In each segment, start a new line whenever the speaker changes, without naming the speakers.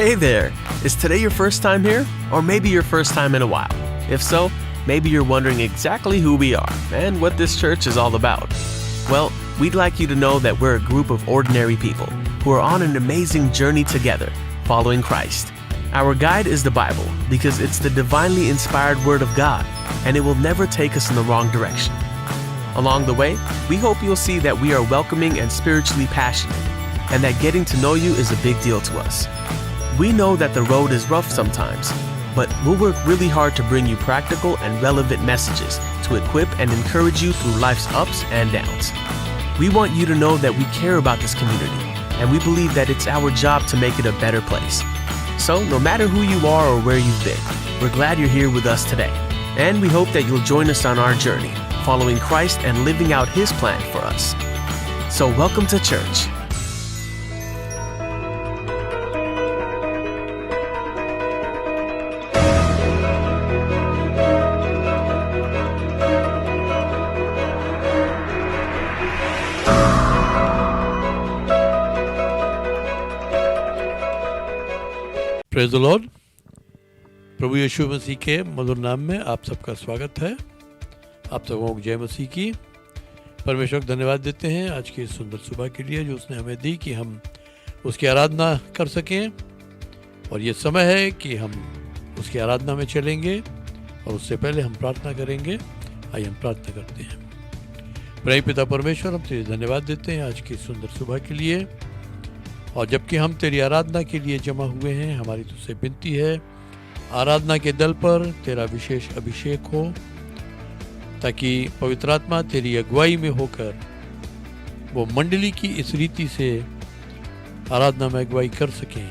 Hey there! Is today your first time here? Or maybe your first time in a while? If so, maybe you're wondering exactly who we are and what this church is all about. Well, we'd like you to know that we're a group of ordinary people who are on an amazing journey together, following Christ. Our guide is the Bible because it's the divinely inspired Word of God, and it will never take us in the wrong direction. Along the way, we hope you'll see that we are welcoming and spiritually passionate, and that getting to know you is a big deal to us. We know that the road is rough sometimes, but we'll work really hard to bring you practical and relevant messages to equip and encourage you through life's ups and downs. We want you to know that we care about this community, and we believe that it's our job to make it a better place. So, no matter who you are or where you've been, we're glad you're here with us today, and we hope that you'll join us on our journey, following Christ and living out His plan for us. So, welcome to church.
Praise the lord. प्रभु यीशु मसीह के मधुर नाम में आप सबका स्वागत है। आप सबों को जय मसीह की। परमेश्वर को धन्यवाद देते हैं आज की सुंदर सुबह के लिए जो उसने हमें दी कि हम उसकी आराधना कर सकें, और ये समय है कि हम उसकी आराधना में चलेंगे, और उससे पहले हम प्रार्थना करेंगे। आइए हम प्रार्थना करते हैं। प्रिय पिता परमेश्वर, हम तेरे धन्यवाद देते हैं आज की सुंदर सुबह के लिए, और जबकि हम तेरी आराधना के लिए जमा हुए हैं, हमारी तुझसे विनती है आराधना के दल पर तेरा विशेष अभिषेक हो, ताकि पवित्र आत्मा तेरी अगुवाई में होकर वो मंडली की इस रीति से आराधना में अगुवाई कर सकें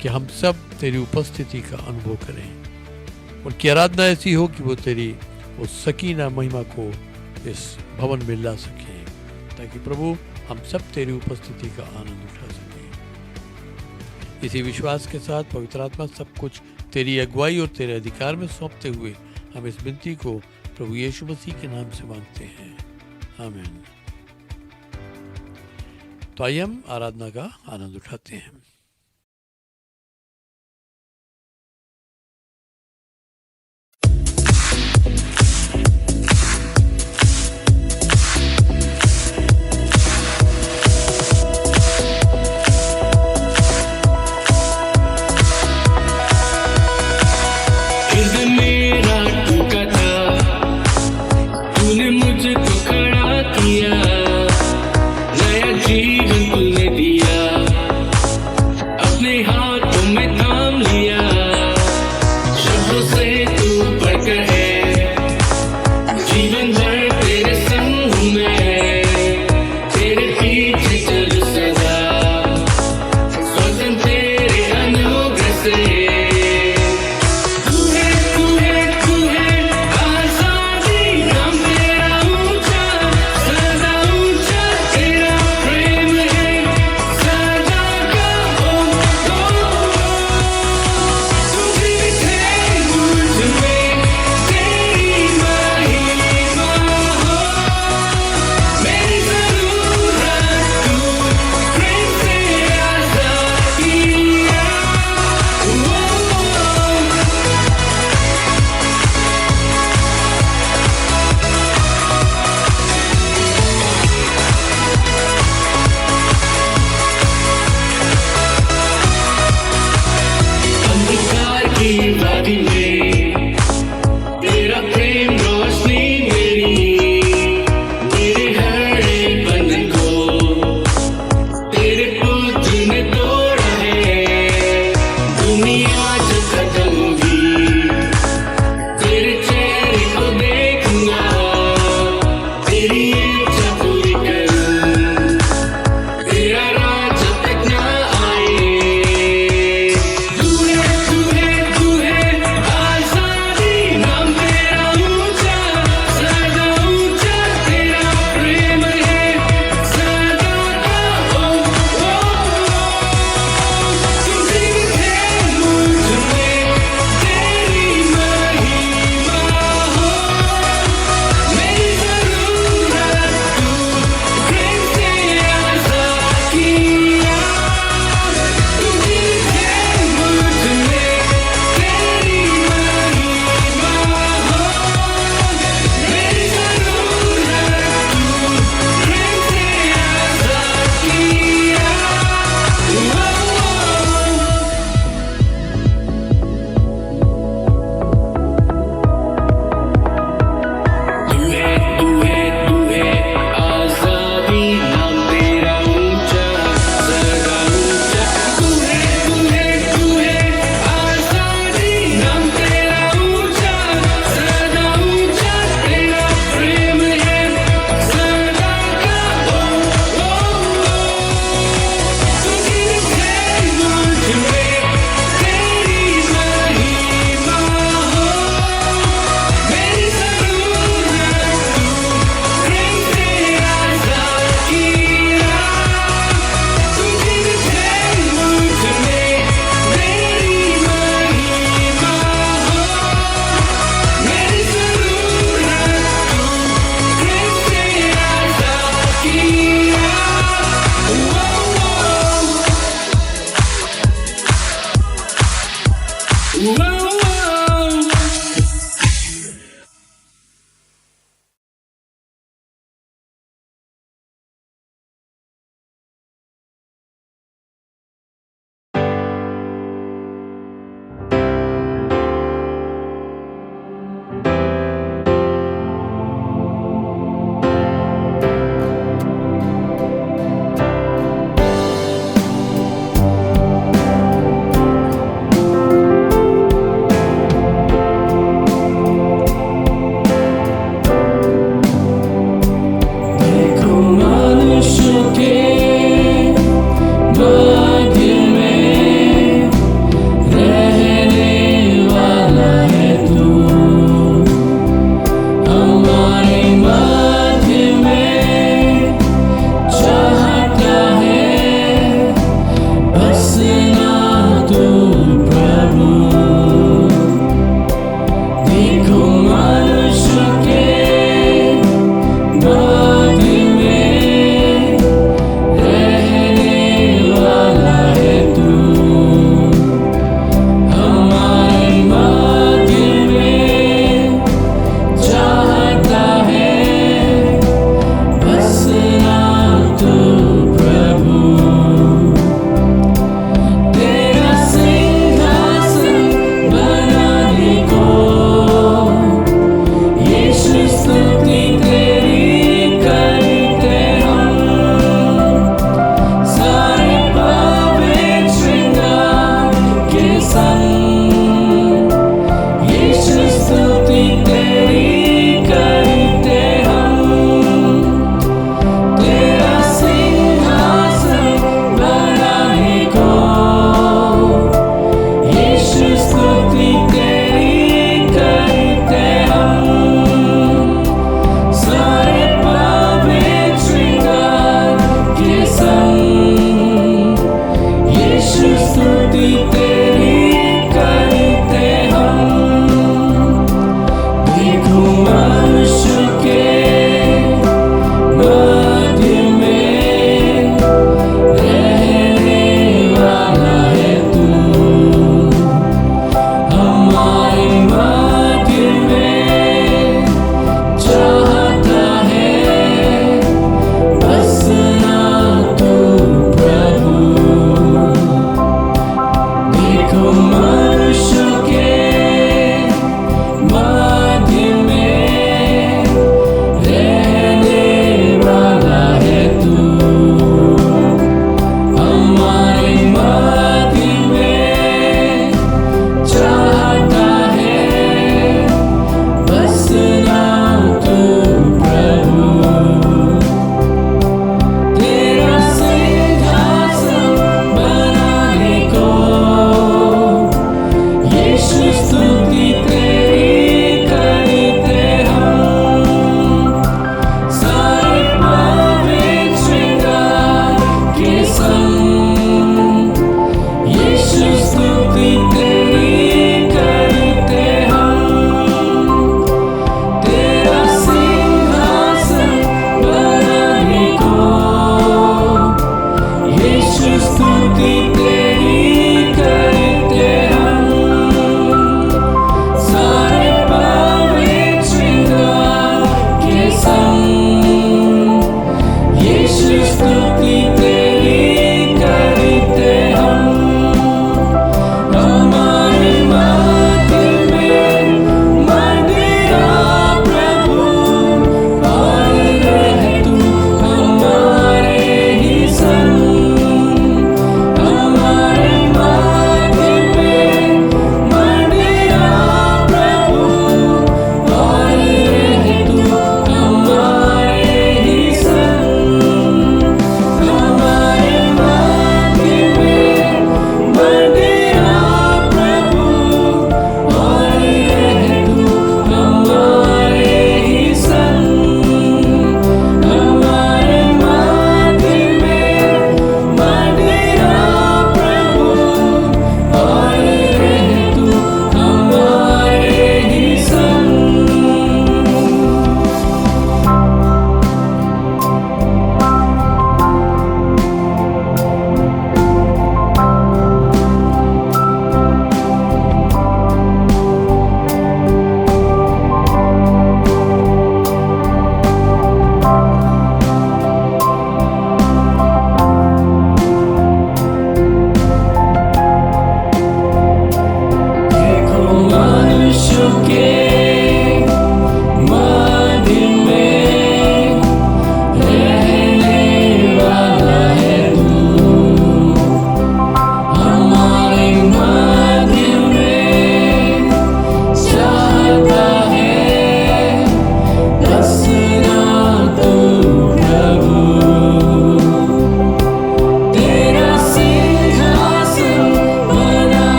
कि हम सब तेरी उपस्थिति का अनुभव करें। उनकी आराधना ऐसी हो कि वो तेरी उस सकीना महिमा को इस भवन में ला सकें, ताकि प्रभु हम सब तेरी उपस्थिति का आनंद उठा सकें। इसी विश्वास के साथ पवित्र आत्मा सब कुछ तेरी अगुवाई और तेरे अधिकार में सौंपते हुए हम इस विनती को प्रभु यीशु मसीह के नाम से मांगते हैं, आमीन। तो आइए हम आराधना का आनंद उठाते हैं।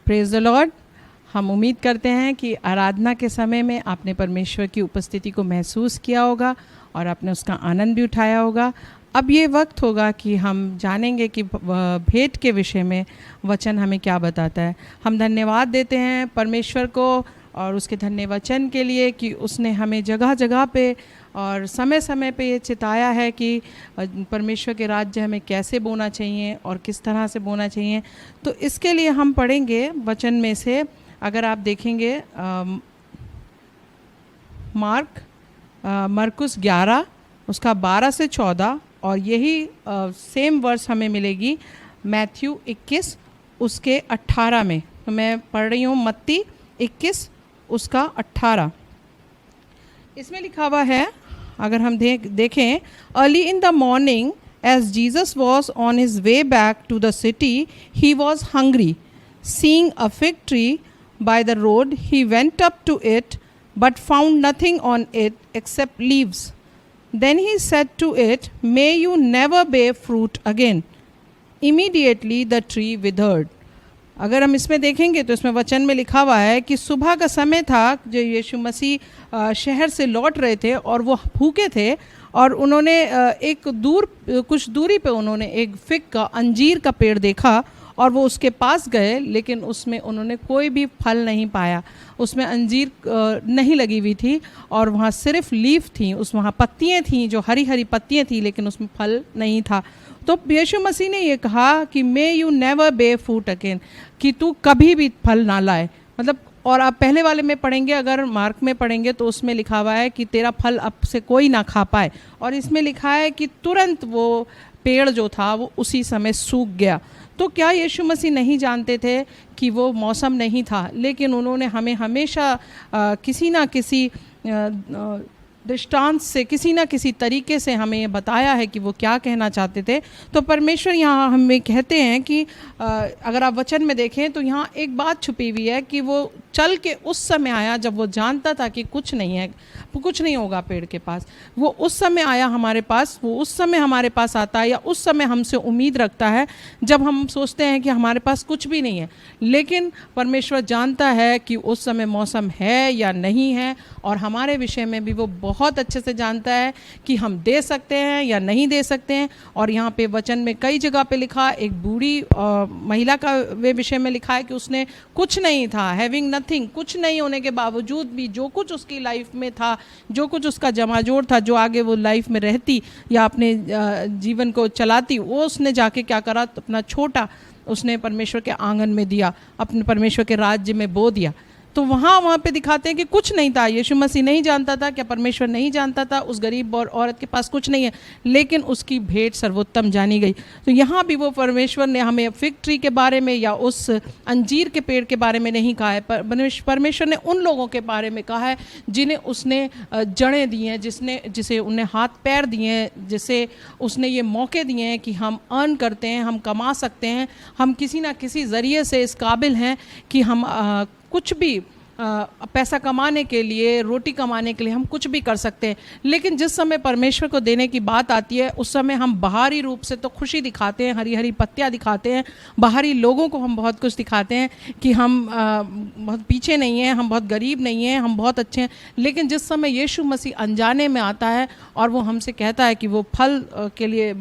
Praise the Lord. हम उम्मीद करते हैं कि आराधना के समय में आपने परमेश्वर की उपस्थिति को महसूस किया होगा और आपने उसका आनंद भी उठाया होगा। अब ये वक्त होगा कि हम जानेंगे कि भेंट के विषय में वचन हमें क्या बताता है। हम धन्यवाद देते हैं परमेश्वर को और उसके धन्य वचन के लिए कि उसने हमें जगह जगह पे और समय समय पे ये चिताया है कि परमेश्वर के राज्य हमें कैसे बोना चाहिए और किस तरह से बोना चाहिए। तो इसके लिए हम पढ़ेंगे वचन में से, अगर आप देखेंगे मरकुस 11 उसका 12 से 14 और यही सेम वर्स हमें मिलेगी मैथ्यू 21 उसके 18 में। तो मैं पढ़ रही हूँ मत्ती 21 उसका 18। इसमें लिखा हुआ है, अगर हम देखें, early in the morning as Jesus was on his way back to the city he was hungry, seeing a fig tree by the road he went up to it but found nothing on it except leaves. Then he said to it, may you never bear fruit again. Immediately the tree withered. अगर हम इसमें देखेंगे तो इसमें वचन में लिखा हुआ है कि सुबह का समय था, जो यीशु मसीह शहर से लौट रहे थे और वो भूखे थे और उन्होंने कुछ दूरी पे उन्होंने एक फिग का, अंजीर का पेड़ देखा और वो उसके पास गए, लेकिन उसमें उन्होंने कोई भी फल नहीं पाया। उसमें अंजीर नहीं लगी हुई थी और वहाँ सिर्फ लीफ थी, वहाँ पत्तियाँ थीं, जो हरी हरी पत्तियाँ थी, लेकिन उसमें फल नहीं था। तो यीशु मसीह ने ये कहा कि may you never bear fruit again, कि तू कभी भी फल ना लाए। मतलब, और आप पहले वाले में पढ़ेंगे, अगर मार्क में पढ़ेंगे तो उसमें लिखा हुआ है कि तेरा फल अब से कोई ना खा पाए, और इसमें लिखा है कि तुरंत वो पेड़ जो था वो उसी समय सूख गया। तो क्या यीशु मसीह नहीं जानते थे कि वो मौसम नहीं था? लेकिन उन्होंने हमें हमेशा किसी ना किसी दृष्टांत से, किसी ना किसी तरीके से हमें ये बताया है कि वो क्या कहना चाहते थे। तो परमेश्वर यहाँ हमें कहते हैं कि अगर आप वचन में देखें तो यहाँ एक बात छुपी हुई है कि वो चल के उस समय आया जब वो जानता था कि कुछ नहीं है, कुछ नहीं होगा पेड़ के पास। वो उस समय आया हमारे पास, वो उस समय हमारे पास आता है, या उस समय हमसे उम्मीद रखता है जब हम सोचते हैं कि हमारे पास कुछ भी नहीं है। लेकिन परमेश्वर जानता है कि उस समय मौसम है या नहीं है, और हमारे विषय में भी वो बहुत अच्छे से जानता है कि हम दे सकते हैं या नहीं दे सकते हैं। और यहाँ पे वचन में कई जगह पे लिखा, एक बूढ़ी महिला का वे विषय में लिखा है कि उसने कुछ नहीं था, हैविंग नथिंग, कुछ नहीं होने के बावजूद भी जो कुछ उसकी लाइफ में था, जो कुछ उसका जमाजोर था, जो आगे वो लाइफ में रहती या अपने जीवन को चलाती, वो उसने जाके क्या करा, अपना छोटा उसने परमेश्वर के आंगन में दिया, अपने परमेश्वर के राज्य में बो दिया। तो वहाँ पे दिखाते हैं कि कुछ नहीं था। यीशु मसीह नहीं जानता था, क्या परमेश्वर नहीं जानता था उस गरीब और औरत के पास कुछ नहीं है, लेकिन उसकी भेंट सर्वोत्तम जानी गई। तो यहाँ भी वो परमेश्वर ने हमें फिग ट्री के बारे में या उस अंजीर के पेड़ के बारे में नहीं कहा है, परमेश्वर ने उन लोगों के बारे में कहा है जिन्हें उसने जड़ें दी हैं, जिसे उन्हें हाथ पैर दिए हैं, जिसे उसने ये मौके दिए हैं कि हम अर्न करते हैं, हम कमा सकते हैं, हम किसी ना किसी ज़रिए से इस काबिल हैं कि हम कुछ भी पैसा कमाने के लिए, रोटी कमाने के लिए हम कुछ भी कर सकते हैं। लेकिन जिस समय परमेश्वर को देने की बात आती है, उस समय हम बाहरी रूप से तो खुशी दिखाते हैं, हरी हरी पत्तियां दिखाते हैं, बाहरी लोगों को हम बहुत कुछ दिखाते हैं कि हम बहुत पीछे नहीं हैं, हम बहुत गरीब नहीं हैं, हम बहुत अच्छे हैं। लेकिन जिस समय यीशु मसीह अनजाने में आता है और वो हमसे कहता है कि वो फल के लिए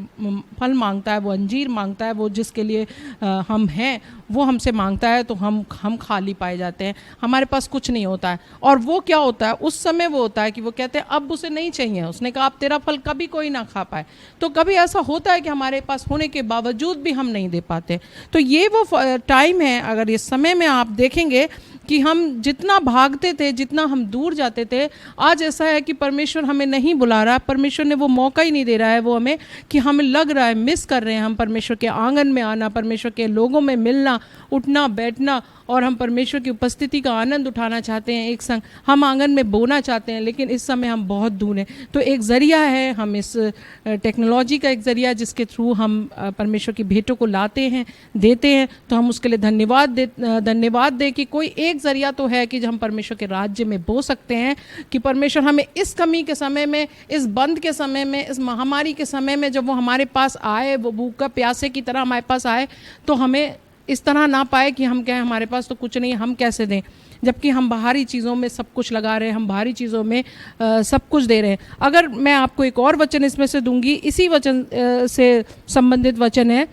फल मांगता है, वो अंजीर मांगता है, वो जिसके लिए हम हैं वो हमसे मांगता है, तो हम खाली पाए जाते हैं, हमारे पास कुछ नहीं होता है। और वो क्या होता है उस समय, वो होता है कि वो कहते हैं अब उसे नहीं चाहिए, उसने कहा अब तेरा फल कभी कोई ना खा पाए। तो कभी ऐसा होता है कि हमारे पास होने के बावजूद भी हम नहीं दे पाते। तो ये वो टाइम है, अगर इस समय में आप देखेंगे कि हम जितना भागते थे, जितना हम दूर जाते थे, आज ऐसा है कि परमेश्वर हमें नहीं बुला रहा है, परमेश्वर ने वो मौका ही नहीं दे रहा है वो हमें, कि हमें लग रहा है मिस कर रहे हैं हम परमेश्वर के आंगन में आना, परमेश्वर के लोगों में मिलना, उठना बैठना, और हम परमेश्वर की उपस्थिति का आनंद उठाना चाहते हैं, एक संग हम आंगन में बोना चाहते हैं, लेकिन इस समय हम बहुत दूर हैं। तो एक ज़रिया है, हम इस टेक्नोलॉजी का एक ज़रिया जिसके थ्रू हम परमेश्वर की भेंटों को लाते हैं, देते हैं, तो हम उसके लिए धन्यवाद दे कि कोई एक ज़रिया तो है कि हम परमेश्वर के राज्य में बो सकते हैं, कि परमेश्वर हमें इस कमी के समय में, इस बंद के समय में, इस महामारी के समय में जब वो हमारे पास आए, वो भूखा प्यासे की तरह हमारे पास आए, तो हमें इस तरह ना पाए कि हम कहें हमारे पास तो कुछ नहीं है, हम कैसे दें, जबकि हम बाहरी चीज़ों में सब कुछ लगा रहे हैं, हम बाहरी चीज़ों में सब कुछ दे रहे हैं। अगर मैं आपको एक और वचन इसमें से दूंगी, इसी वचन से संबंधित वचन है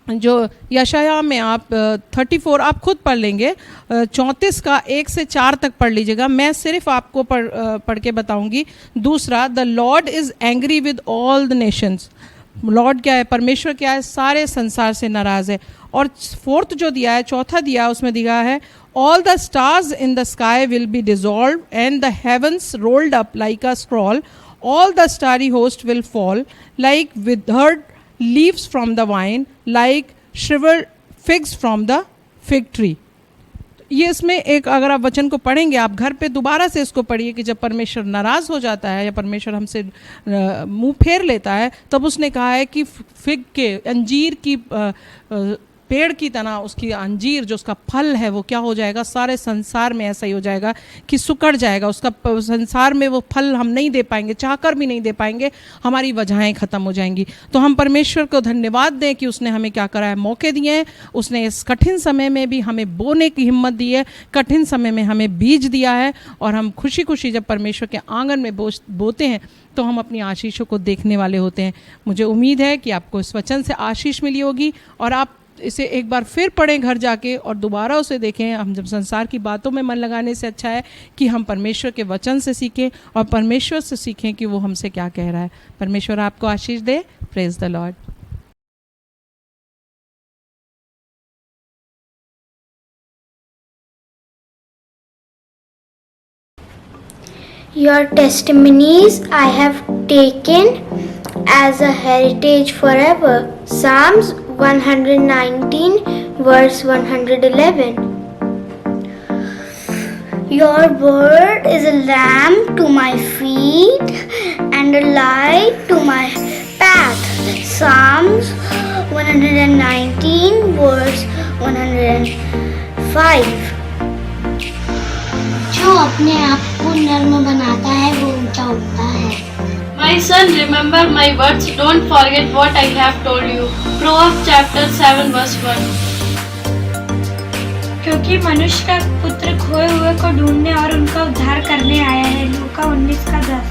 जो यशाया में आप 34 आप खुद पढ़ लेंगे, 34 का 1 से 4 तक पढ़ लीजिएगा। मैं सिर्फ आपको पढ़ के बताऊंगी। दूसरा, the Lord is angry with all the Nations. Lord क्या है? परमेश्वर क्या है? सारे संसार से नाराज़ है। और फोर्थ जो दिया है, चौथा दिया है, उसमें दिया है all the stars in the sky will be dissolve and the heavens rolled up like a scroll, all the starry host will fall like withered leaves from the vine, like shrivelled figs from the fig tree. ये इसमें एक, अगर आप वचन को पढ़ेंगे, आप घर पे दोबारा से इसको पढ़िए कि जब परमेश्वर नाराज़ हो जाता है या परमेश्वर हमसे मुंह फेर लेता है, तब उसने कहा है कि फिग के, अंजीर की पेड़ की तरह उसकी अंजीर जो उसका फल है वो क्या हो जाएगा, सारे संसार में ऐसा ही हो जाएगा कि सुकड़ जाएगा उसका, संसार में वो फल हम नहीं दे पाएंगे, चाहकर भी नहीं दे पाएंगे, हमारी वजहें ख़त्म हो जाएंगी। तो हम परमेश्वर को धन्यवाद दें कि उसने हमें क्या करा है, मौके दिए हैं। उसने इस कठिन समय में भी हमें बोने की हिम्मत दी है, कठिन समय में हमें बीज दिया है, और हम खुशी खुशी जब परमेश्वर के आंगन में बोते हैं तो हम अपनी आशीषों को देखने वाले होते हैं। मुझे उम्मीद है कि आपको इस वचन से आशीष मिली होगी, और आप इसे एक बार फिर पढ़ें घर जाके और दोबारा उसे देखें। हम जब संसार की बातों में मन लगाने से अच्छा है कि हम परमेश्वर के वचन से सीखें और परमेश्वर से सीखें कि वो हमसे क्या कह रहा है। परमेश्वर आपको आशीष दे। Praise the lord.
Your testimonies I have taken as a heritage forever. Psalms 119 verse 111. Your word is a lamp to my feet and a light to my path. Psalms 119 verse 105. जो अपने आप को नर्म बनाता है वो ऊंचा उठता है।
My son, remember my words. Don't forget what I have told you. Proverbs chapter 7 verse 1.
क्योंकि मनुष्य का पुत्र खोए हुए को ढूंढने और उनका उद्धार करने आया है। लूका 19:10।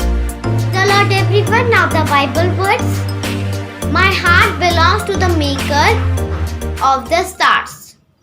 The Lord everyone, now the Bible words. My heart belongs to the Maker of the stars.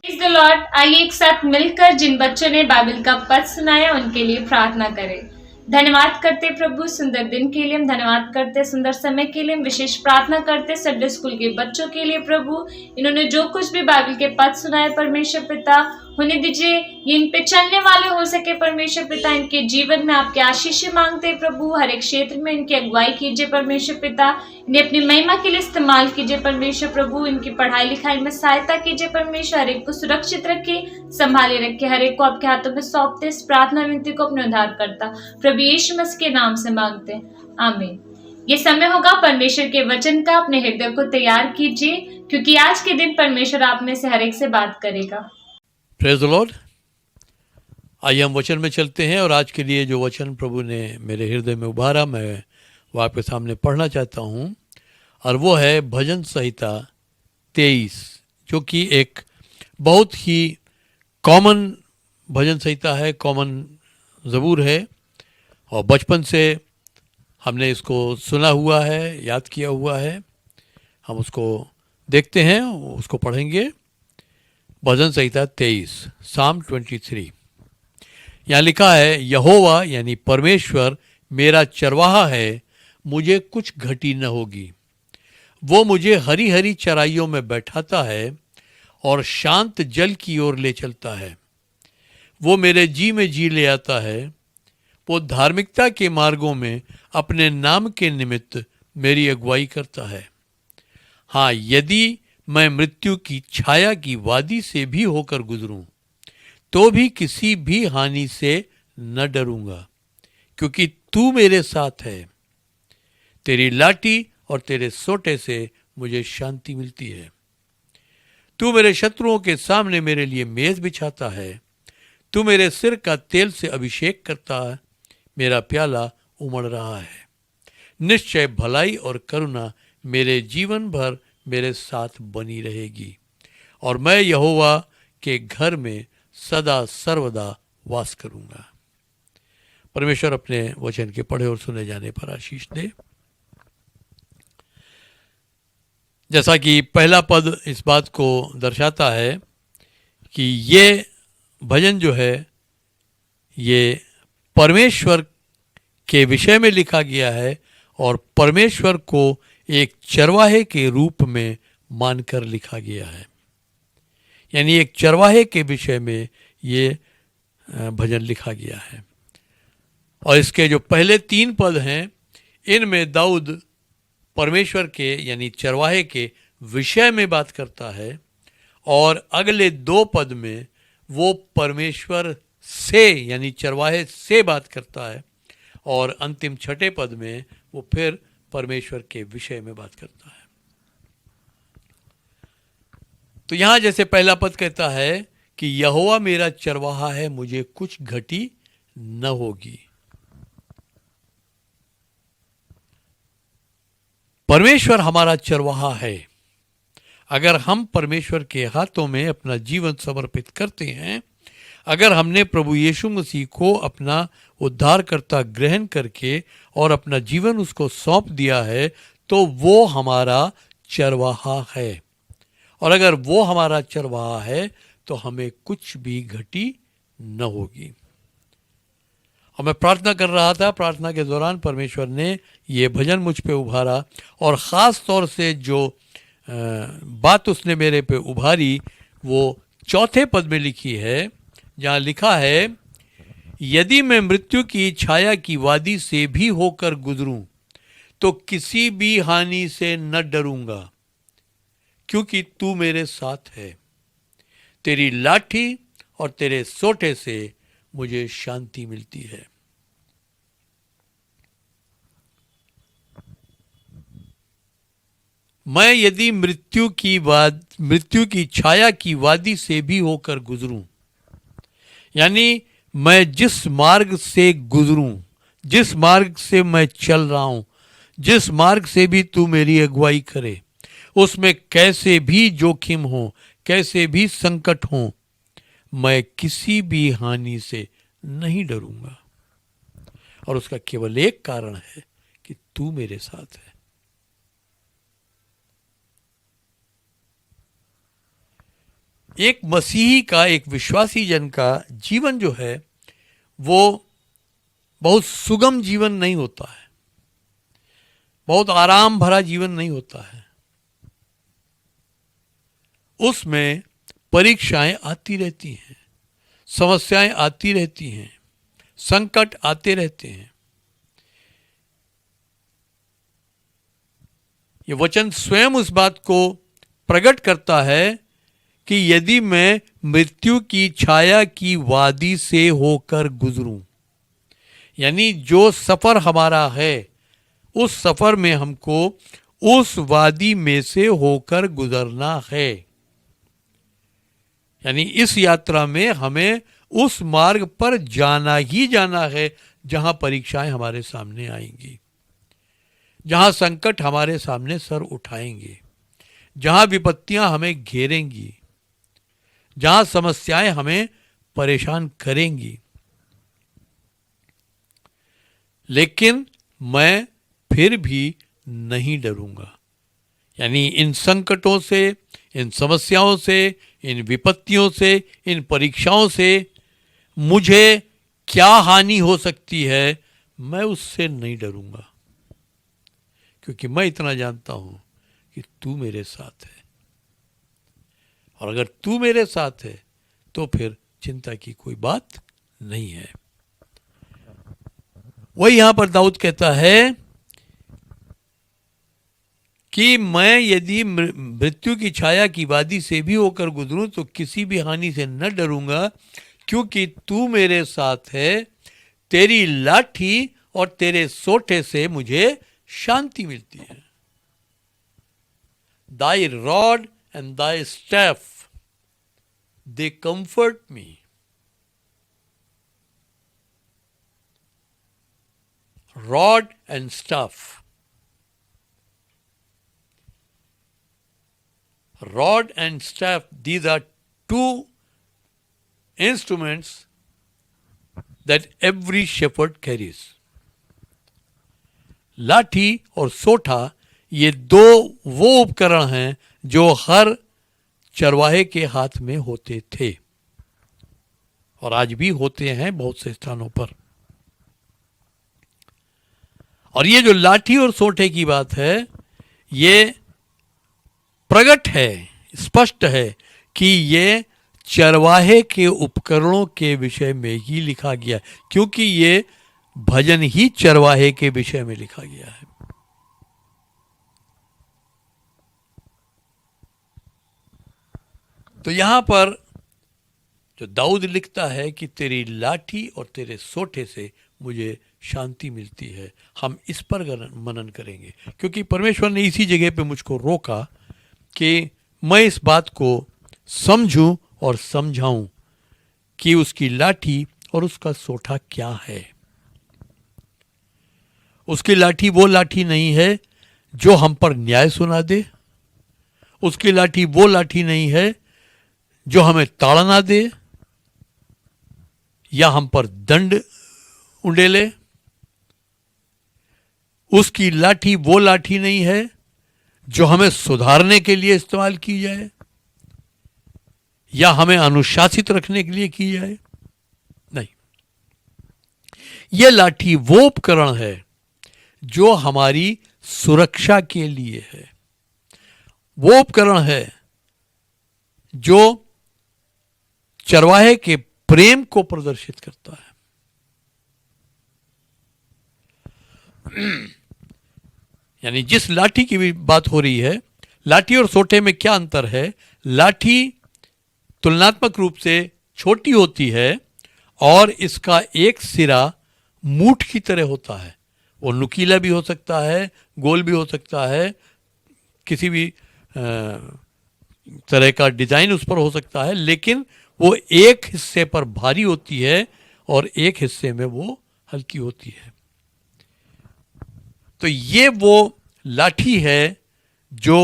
Praise the Lord. आइए एक साथ मिलकर जिन बच्चों ने बाइबल का पद सुनाया उनके लिए प्रार्थना करें। धन्यवाद करते प्रभु सुंदर दिन के लिए, हम धन्यवाद करते सुंदर समय के लिए, हम विशेष प्रार्थना करते संडे स्कूल के बच्चों के लिए। प्रभु इन्होंने जो कुछ भी बाइबल के पद सुनाए परमेश्वर पिता, होने दीजिए ये इन पे चलने वाले हो सके परमेश्वर पिता। इनके जीवन में आपके आशीष मांगते प्रभु, हर एक क्षेत्र में इनकी अगुवाई कीजिए परमेश्वर पिता। इन्हें अपनी महिमा के लिए इस्तेमाल कीजिए परमेश्वर प्रभु। इनकी पढ़ाई लिखाई में सहायता कीजिए परमेश्वर। हर एक को सुरक्षित रखिए, संभाले रखिए, हर एक को आपके हाथों में सौंपते। इस प्रार्थना विनती को अपने उद्धार करता प्रभु यीशु मसीह के नाम से मांगते हैं, आमीन। ये समय होगा परमेश्वर के वचन का। अपने हृदय को तैयार कीजिए, क्योंकि आज के दिन परमेश्वर आप में से हर एक से बात करेगा।
Praise the Lord. आइए हम वचन में चलते हैं, और आज के लिए जो वचन प्रभु ने मेरे हृदय में उभारा मैं वो आपके सामने पढ़ना चाहता हूँ, और वो है भजन संहिता 23, जो कि एक बहुत ही कॉमन भजन संहिता है, कॉमन ज़बूर है, और बचपन से हमने इसको सुना हुआ है, याद किया हुआ है। हम उसको देखते हैं, उसको पढ़ेंगे। भजन संहिता 23, साम 23। यहाँ लिखा है, यहोवा यानी परमेश्वर मेरा चरवाहा है, मुझे कुछ घटी न होगी। वो मुझे हरी हरी चराइयों में बैठाता है और शांत जल की ओर ले चलता है। वो मेरे जी में जी ले आता है। वो धार्मिकता के मार्गों में अपने नाम के निमित्त मेरी अगुवाई करता है। हाँ, यदि मैं मृत्यु की छाया की वादी से भी होकर गुजरूं तो भी किसी भी हानि से न डरूंगा, क्योंकि तू मेरे साथ है। तेरी लाठी और तेरे सोटे से मुझे शांति मिलती है। तू मेरे शत्रुओं के सामने मेरे लिए मेज बिछाता है। तू मेरे सिर का तेल से अभिषेक करता है। मेरा प्याला उमड़ रहा है। निश्चय भलाई और करुणा मेरे जीवन भर मेरे साथ बनी रहेगी, और मैं यहोवा के घर में सदा सर्वदा वास करूंगा। परमेश्वर अपने वचन के पढ़े और सुने जाने पर आशीष दे। जैसा कि पहला पद इस बात को दर्शाता है कि ये भजन जो है ये परमेश्वर के विषय में लिखा गया है और परमेश्वर को एक चरवाहे के रूप में मानकर लिखा गया है। यानी एक चरवाहे के विषय में ये भजन लिखा गया है। और इसके जो पहले 3 पद हैं इनमें दाऊद परमेश्वर के यानी चरवाहे के विषय में बात करता है और अगले 2 पद में वो परमेश्वर से यानी चरवाहे से बात करता है और अंतिम 6ठे पद में वो फिर परमेश्वर के विषय में बात करता है। तो यहां जैसे पहला पद कहता है कि यहोवा मेरा चरवाहा है, मुझे कुछ घटी न होगी। परमेश्वर हमारा चरवाहा है। अगर हम परमेश्वर के हाथों में अपना जीवन समर्पित करते हैं, अगर हमने प्रभु यीशु मसीह को अपना उद्धारकर्ता ग्रहण करके और अपना जीवन उसको सौंप दिया है, तो वो हमारा चरवाहा है। और अगर वो हमारा चरवाहा है तो हमें कुछ भी घटी न होगी। और मैं प्रार्थना कर रहा था, प्रार्थना के दौरान परमेश्वर ने ये भजन मुझ पे उभारा और ख़ास तौर से जो बात उसने मेरे पे उभारी वो 4थे पद में लिखी है, जहाँ लिखा है, यदि मैं मृत्यु की छाया की वादी से भी होकर गुजरूं तो किसी भी हानि से न डरूंगा, क्योंकि तू मेरे साथ है। तेरी लाठी और तेरे सोटे से मुझे शांति मिलती है। मैं यदि मृत्यु की छाया की वादी से भी होकर गुजरूं, यानी मैं जिस मार्ग से गुजरूं, जिस मार्ग से मैं चल रहा हूं, जिस मार्ग से भी तू मेरी अगुवाई करे, उसमें कैसे भी जोखिम हो, कैसे भी संकट हो, मैं किसी भी हानि से नहीं डरूंगा। और उसका केवल एक कारण है कि तू मेरे साथ है। एक मसीही का, एक विश्वासी जन का जीवन जो है वो बहुत सुगम जीवन नहीं होता है, बहुत आराम भरा जीवन नहीं होता है। उसमें परीक्षाएं आती रहती हैं, समस्याएं आती रहती हैं, संकट आते रहते हैं। ये वचन स्वयं उस बात को प्रकट करता है कि यदि मैं मृत्यु की छाया की वादी से होकर गुजरूं, यानी जो सफर हमारा है उस सफर में हमको उस वादी में से होकर गुजरना है। यानी इस यात्रा में हमें उस मार्ग पर जाना ही जाना है जहां परीक्षाएं हमारे सामने आएंगी, जहां संकट हमारे सामने सर उठाएंगे, जहां विपत्तियां हमें घेरेंगी, जहां समस्याएं हमें परेशान करेंगी। लेकिन मैं फिर भी नहीं डरूंगा। यानी इन संकटों से, इन समस्याओं से, इन विपत्तियों से, इन परीक्षाओं से मुझे क्या हानि हो सकती है, मैं उससे नहीं डरूंगा, क्योंकि मैं इतना जानता हूं कि तू मेरे साथ है। और अगर तू मेरे साथ है तो फिर चिंता की कोई बात नहीं है। वही यहां पर दाऊद कहता है कि मैं यदि मृत्यु की छाया की वादी से भी होकर गुजरूं तो किसी भी हानि से न डरूंगा, क्योंकि तू मेरे साथ है। तेरी लाठी और तेरे सोटे से मुझे शांति मिलती है। Thy rod and thy staff, they comfort me. Rod and staff. rod and staff, these are two instruments that every shepherd carries. लाठी और सोठा ये दो वो उपकरण हैं जो हर चरवाहे के हाथ में होते थे और आज भी होते हैं बहुत से स्थानों पर। और ये जो लाठी और सोठे की बात है, ये प्रकट है, स्पष्ट है कि ये चरवाहे के उपकरणों के विषय में ही लिखा गया, क्योंकि ये भजन ही चरवाहे के विषय में लिखा गया है। तो यहां पर जो दाऊद लिखता है कि तेरी लाठी और तेरे सोठे से मुझे शांति मिलती है, हम इस पर मनन करेंगे, क्योंकि परमेश्वर ने इसी जगह पे मुझको रोका कि मैं इस बात को समझूं और समझाऊं कि उसकी लाठी और उसका सोठा क्या है। उसकी लाठी वो लाठी नहीं है जो हम पर न्याय सुना दे, उसकी लाठी वो लाठी नहीं है जो हमें ताड़ना दे या हम पर दंड उंडेले, उसकी लाठी वो लाठी नहीं है जो हमें सुधारने के लिए इस्तेमाल की जाए या हमें अनुशासित रखने के लिए की जाए। नहीं, यह लाठी वो उपकरण है जो हमारी सुरक्षा के लिए है, वो उपकरण है जो चरवाहे के प्रेम को प्रदर्शित करता है। यानी जिस लाठी की भी बात हो रही है, लाठी और सोटे में क्या अंतर है? लाठी तुलनात्मक रूप से छोटी होती है और इसका एक सिरा मूठ की तरह होता है। वो नुकीला भी हो सकता है, गोल भी हो सकता है, किसी भी तरह का डिजाइन उस पर हो सकता है, लेकिन वो एक हिस्से पर भारी होती है और एक हिस्से में वो हल्की होती है। तो ये वो लाठी है जो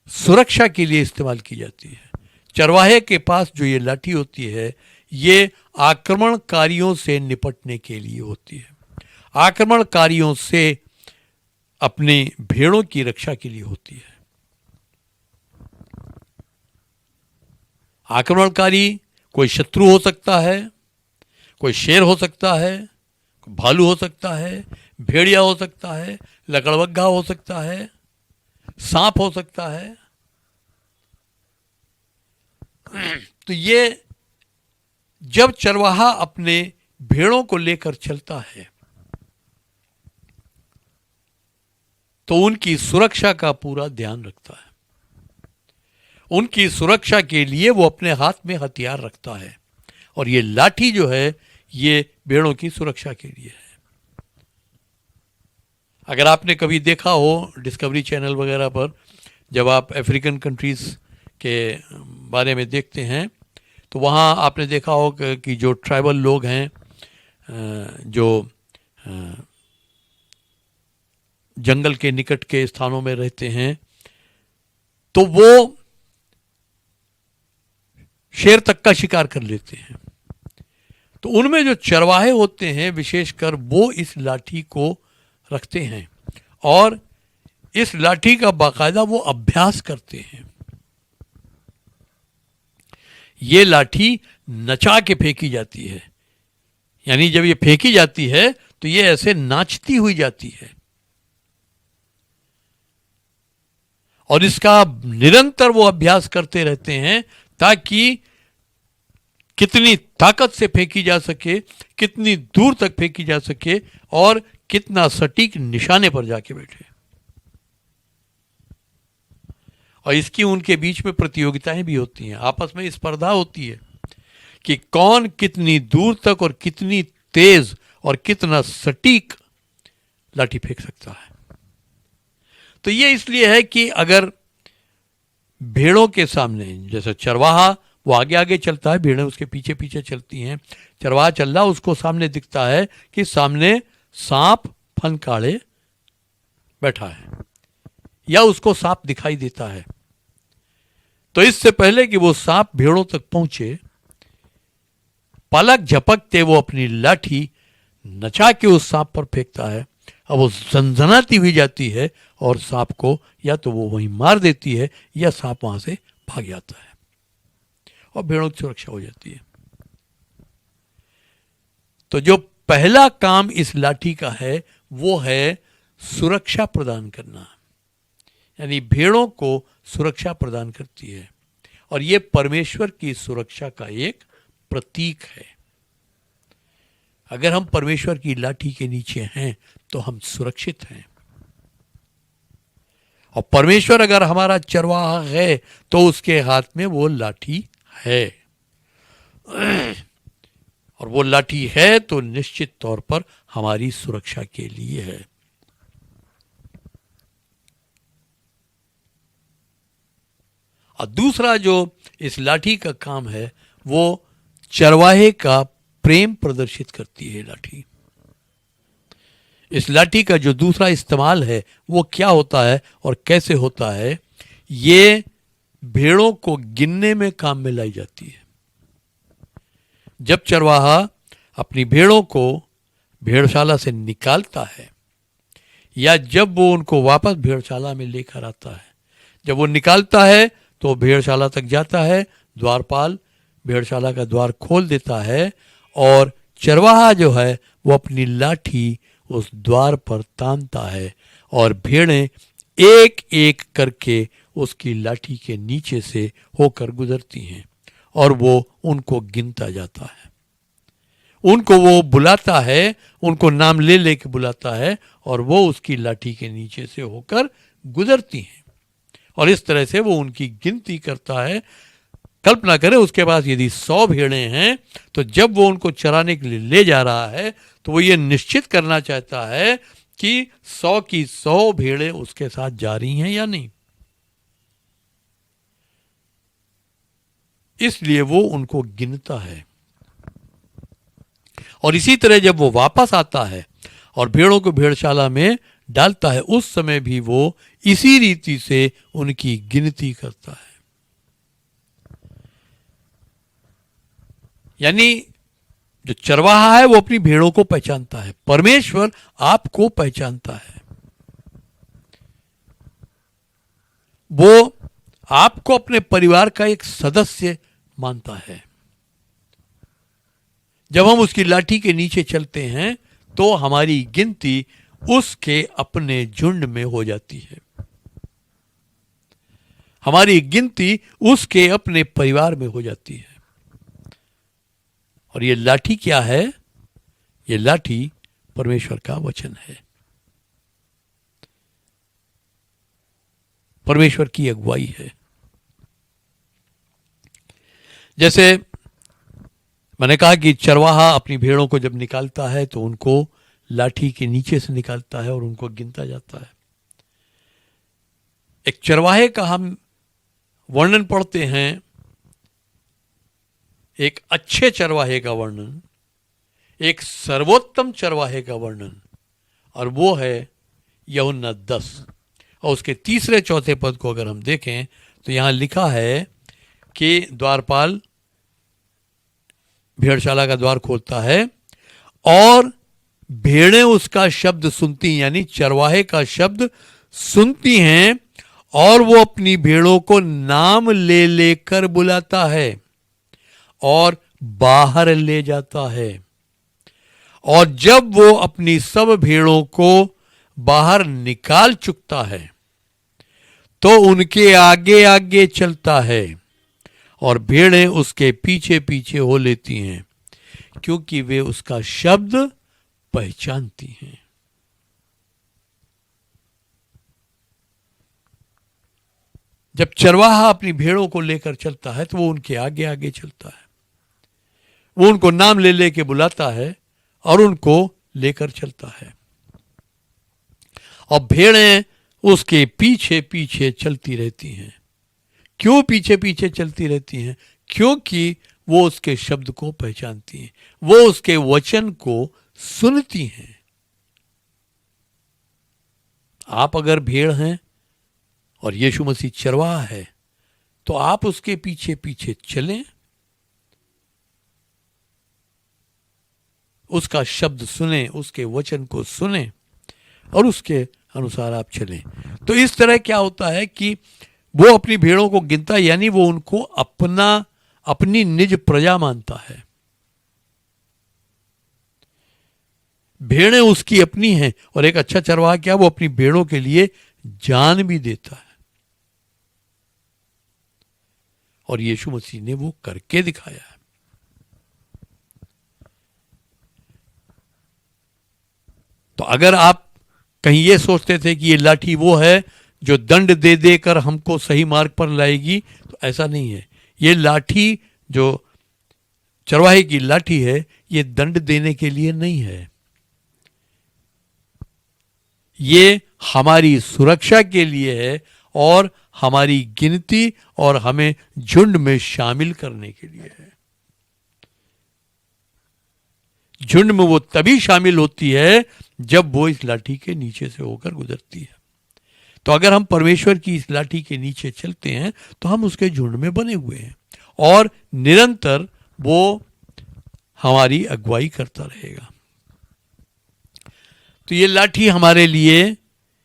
सुरक्षा के लिए इस्तेमाल की जाती है। चरवाहे के पास जो ये लाठी होती है, ये आक्रमणकारियों से निपटने के लिए होती है, आक्रमणकारियों से अपनी भेड़ों की रक्षा के लिए होती है। आक्रमणकारी कोई शत्रु हो सकता है, कोई शेर हो सकता है, कोई भालू हो सकता है, भेड़िया हो सकता है, लकड़बग्घा हो सकता है, सांप हो सकता है। तो ये जब चरवाहा अपने भेड़ों को लेकर चलता है तो उनकी सुरक्षा का पूरा ध्यान रखता है। उनकी सुरक्षा के लिए वो अपने हाथ में हथियार रखता है और ये लाठी जो है ये भेड़ों की सुरक्षा के लिए है। अगर आपने कभी देखा हो डिस्कवरी चैनल वगैरह पर, जब आप अफ्रीकन कंट्रीज के बारे में देखते हैं तो वहाँ आपने देखा हो कि जो ट्राइबल लोग हैं, जो जंगल के निकट के स्थानों में रहते हैं, तो वो शेर तक का शिकार कर लेते हैं। तो उनमें जो चरवाहे होते हैं विशेषकर, वो इस लाठी को रखते हैं और इस लाठी का बाकायदा वो अभ्यास करते हैं। ये लाठी नचा के फेंकी जाती है, यानी जब ये फेंकी जाती है तो ये ऐसे नाचती हुई जाती है और इसका निरंतर वो अभ्यास करते रहते हैं ताकि कितनी ताकत से फेंकी जा सके, कितनी दूर तक फेंकी जा सके और कितना सटीक निशाने पर जाके बैठे। और इसकी उनके बीच में प्रतियोगिताएं भी होती हैं, आपस में स्पर्धा होती है कि कौन कितनी दूर तक और कितनी तेज और कितना सटीक लाठी फेंक सकता है। तो ये इसलिए है कि अगर भेड़ों के सामने, जैसे चरवाहा वो आगे आगे चलता है, भेड़ें उसके पीछे पीछे चलती हैं, चरवाहा चल रहा, उसको सामने दिखता है कि सामने सांप फनकाड़े बैठा है या उसको सांप दिखाई देता है, तो इससे पहले कि वो सांप भेड़ों तक पहुंचे, पलक झपकते वो अपनी लाठी नचा के उस सांप पर फेंकता है। अब वो झनझनाती हुई जाती है और सांप को या तो वो वहीं मार देती है या सांप वहां से भाग जाता है और भेड़ों की सुरक्षा हो जाती है। तो जो पहला काम इस लाठी का है वो है सुरक्षा प्रदान करना, यानी भेड़ों को सुरक्षा प्रदान करती है और ये परमेश्वर की सुरक्षा का एक प्रतीक है। अगर हम परमेश्वर की लाठी के नीचे हैं तो हम सुरक्षित हैं। और परमेश्वर अगर हमारा चरवाहा है तो उसके हाथ में वो लाठी है, और वो लाठी है तो निश्चित तौर पर हमारी सुरक्षा के लिए है। और दूसरा जो इस लाठी का काम है वो चरवाहे का प्रेम प्रदर्शित करती है लाठी। इस लाठी का जो दूसरा इस्तेमाल है वो क्या होता है और कैसे होता है, ये भेड़ों को गिनने में काम में लाई जाती है। जब चरवाहा अपनी भेड़ों को भेड़शाला से निकालता है या जब वो उनको वापस भेड़शाला में लेकर आता है, जब वो निकालता है तो भेड़शाला तक जाता है, द्वारपाल भेड़शाला का द्वार खोल देता है और चरवाहा जो है वो अपनी लाठी उस द्वार पर तानता है और भेड़ें एक एक करके उसकी लाठी के नीचे से होकर गुजरती हैं और वो उनको गिनता जाता है, उनको वो बुलाता है, उनको नाम ले लेके बुलाता है और वो उसकी लाठी के नीचे से होकर गुजरती हैं और इस तरह से वो उनकी गिनती करता है। कल्पना करें उसके पास यदि 100 भेड़ें हैं तो जब वो उनको चराने के लिए ले जा रहा है तो वो ये निश्चित करना चाहता है कि 100 की 100 भेड़ें उसके साथ जा रही हैं या नहीं, इसलिए वो उनको गिनता है। और इसी तरह जब वो वापस आता है और भेड़ों को भेड़शाला में डालता है उस समय भी वो इसी रीति से उनकी गिनती करता है। यानी जो चरवाहा है वो अपनी भेड़ों को पहचानता है, परमेश्वर आपको पहचानता है, वो आपको अपने परिवार का एक सदस्य मानता है। जब हम उसकी लाठी के नीचे चलते हैं तो हमारी गिनती उसके अपने झुंड में हो जाती है, हमारी गिनती उसके अपने परिवार में हो जाती है। और ये लाठी क्या है? ये लाठी परमेश्वर का वचन है, परमेश्वर की अगुवाई है। जैसे मैंने कहा कि चरवाहा अपनी भेड़ों को जब निकालता है तो उनको लाठी के नीचे से निकालता है और उनको गिनता जाता है। एक चरवाहे का हम वर्णन पढ़ते हैं, एक अच्छे चरवाहे का वर्णन, एक सर्वोत्तम चरवाहे का वर्णन, और वो है यूहन्ना 10 और उसके तीसरे चौथे पद को अगर हम देखें तो यहां लिखा है कि द्वारपाल भेड़शाला का द्वार खोलता है और भेड़ें उसका शब्द सुनती, यानी चरवाहे का शब्द सुनती हैं और वो अपनी भेड़ों को नाम ले लेकर बुलाता है और बाहर ले जाता है। और जब वो अपनी सब भेड़ों को बाहर निकाल चुकता है तो उनके आगे आगे चलता है और भेड़ें उसके पीछे पीछे हो लेती हैं क्योंकि वे उसका शब्द पहचानती हैं। जब चरवाहा अपनी भेड़ों को लेकर चलता है तो वो उनके आगे आगे चलता है, वो उनको नाम ले लेके बुलाता है और उनको लेकर चलता है और भेड़ें उसके पीछे पीछे चलती रहती हैं। क्यों पीछे पीछे चलती रहती हैं? क्योंकि वो उसके शब्द को पहचानती हैं, वो उसके वचन को सुनती हैं। आप अगर भेड़ हैं और यीशु मसीह चरवाहा है तो आप उसके पीछे पीछे चलें, उसका शब्द सुने, उसके वचन को सुने और उसके अनुसार आप चलें। तो इस तरह क्या होता है कि वो अपनी भेड़ों को गिनता है, यानी वो उनको अपनी निज प्रजा मानता है। भेड़ें उसकी अपनी हैं, और एक अच्छा चरवाहा क्या, वो अपनी भेड़ों के लिए जान भी देता है। और यीशु मसीह ने वो करके दिखाया है। तो अगर आप कहीं ये सोचते थे कि ये लाठी वो है जो दंड दे देकर हमको सही मार्ग पर लाएगी, तो ऐसा नहीं है। ये लाठी जो चरवाहे की लाठी है, ये दंड देने के लिए नहीं है, ये हमारी सुरक्षा के लिए है और हमारी गिनती और हमें झुंड में शामिल करने के लिए है। झुंड में वो तभी शामिल होती है जब वो इस लाठी के नीचे से होकर गुजरती है। तो अगर हम परमेश्वर की इस लाठी के नीचे चलते हैं तो हम उसके झुंड में बने हुए हैं और निरंतर वो हमारी अगुवाई करता रहेगा। तो ये लाठी हमारे लिए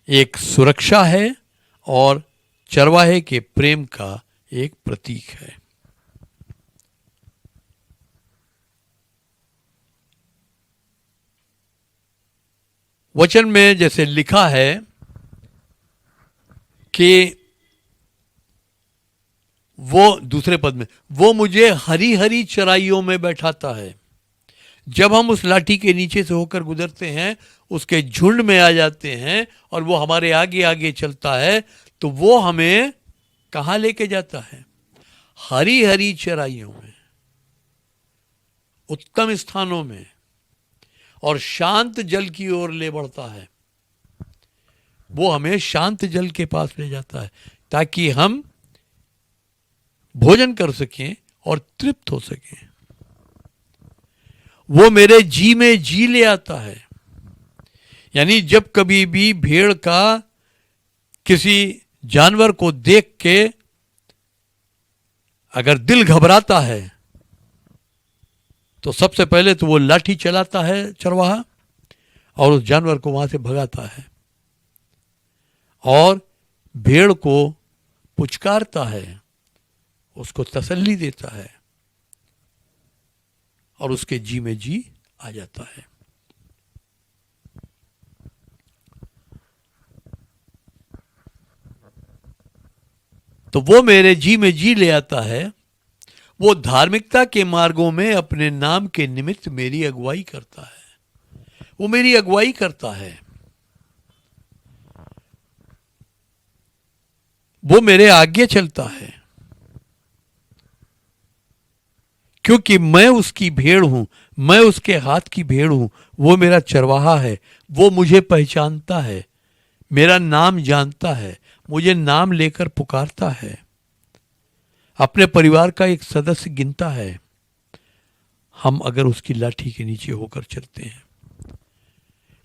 एक सुरक्षा है और चरवाहे के प्रेम का एक प्रतीक है। वचन में जैसे लिखा है कि वो दूसरे पद में, वो मुझे हरी हरी चराइयों में बैठाता है। जब हम उस लाठी के नीचे से होकर गुजरते हैं, उसके झुंड में आ जाते हैं और वो हमारे आगे आगे चलता है, तो वो हमें कहाँ लेके जाता है? हरी हरी चराइयों में, उत्तम स्थानों में, और शांत जल की ओर ले बढ़ता है। वो हमें शांत जल के पास ले जाता है ताकि हम भोजन कर सकें और तृप्त हो सकें। वो मेरे जी में जी ले आता है। यानी जब कभी भी भेड़ का किसी जानवर को देख के अगर दिल घबराता है, तो सबसे पहले तो वो लाठी चलाता है चरवाहा और उस जानवर को वहां से भगाता है और भेड़ को पुचकारता है, उसको तसल्ली देता है और उसके जी में जी आ जाता है। तो वो मेरे जी में जी ले आता है। वो धार्मिकता के मार्गों में अपने नाम के निमित्त मेरी अगुवाई करता है। वो मेरी अगुवाई करता है। वो मेरे आगे चलता है क्योंकि मैं उसकी भेड़ हूं, मैं उसके हाथ की भेड़ हूं। वो मेरा चरवाहा है। वो मुझे पहचानता है, मेरा नाम जानता है, मुझे नाम लेकर पुकारता है, अपने परिवार का एक सदस्य गिनता है। हम अगर उसकी लाठी के नीचे होकर चलते हैं,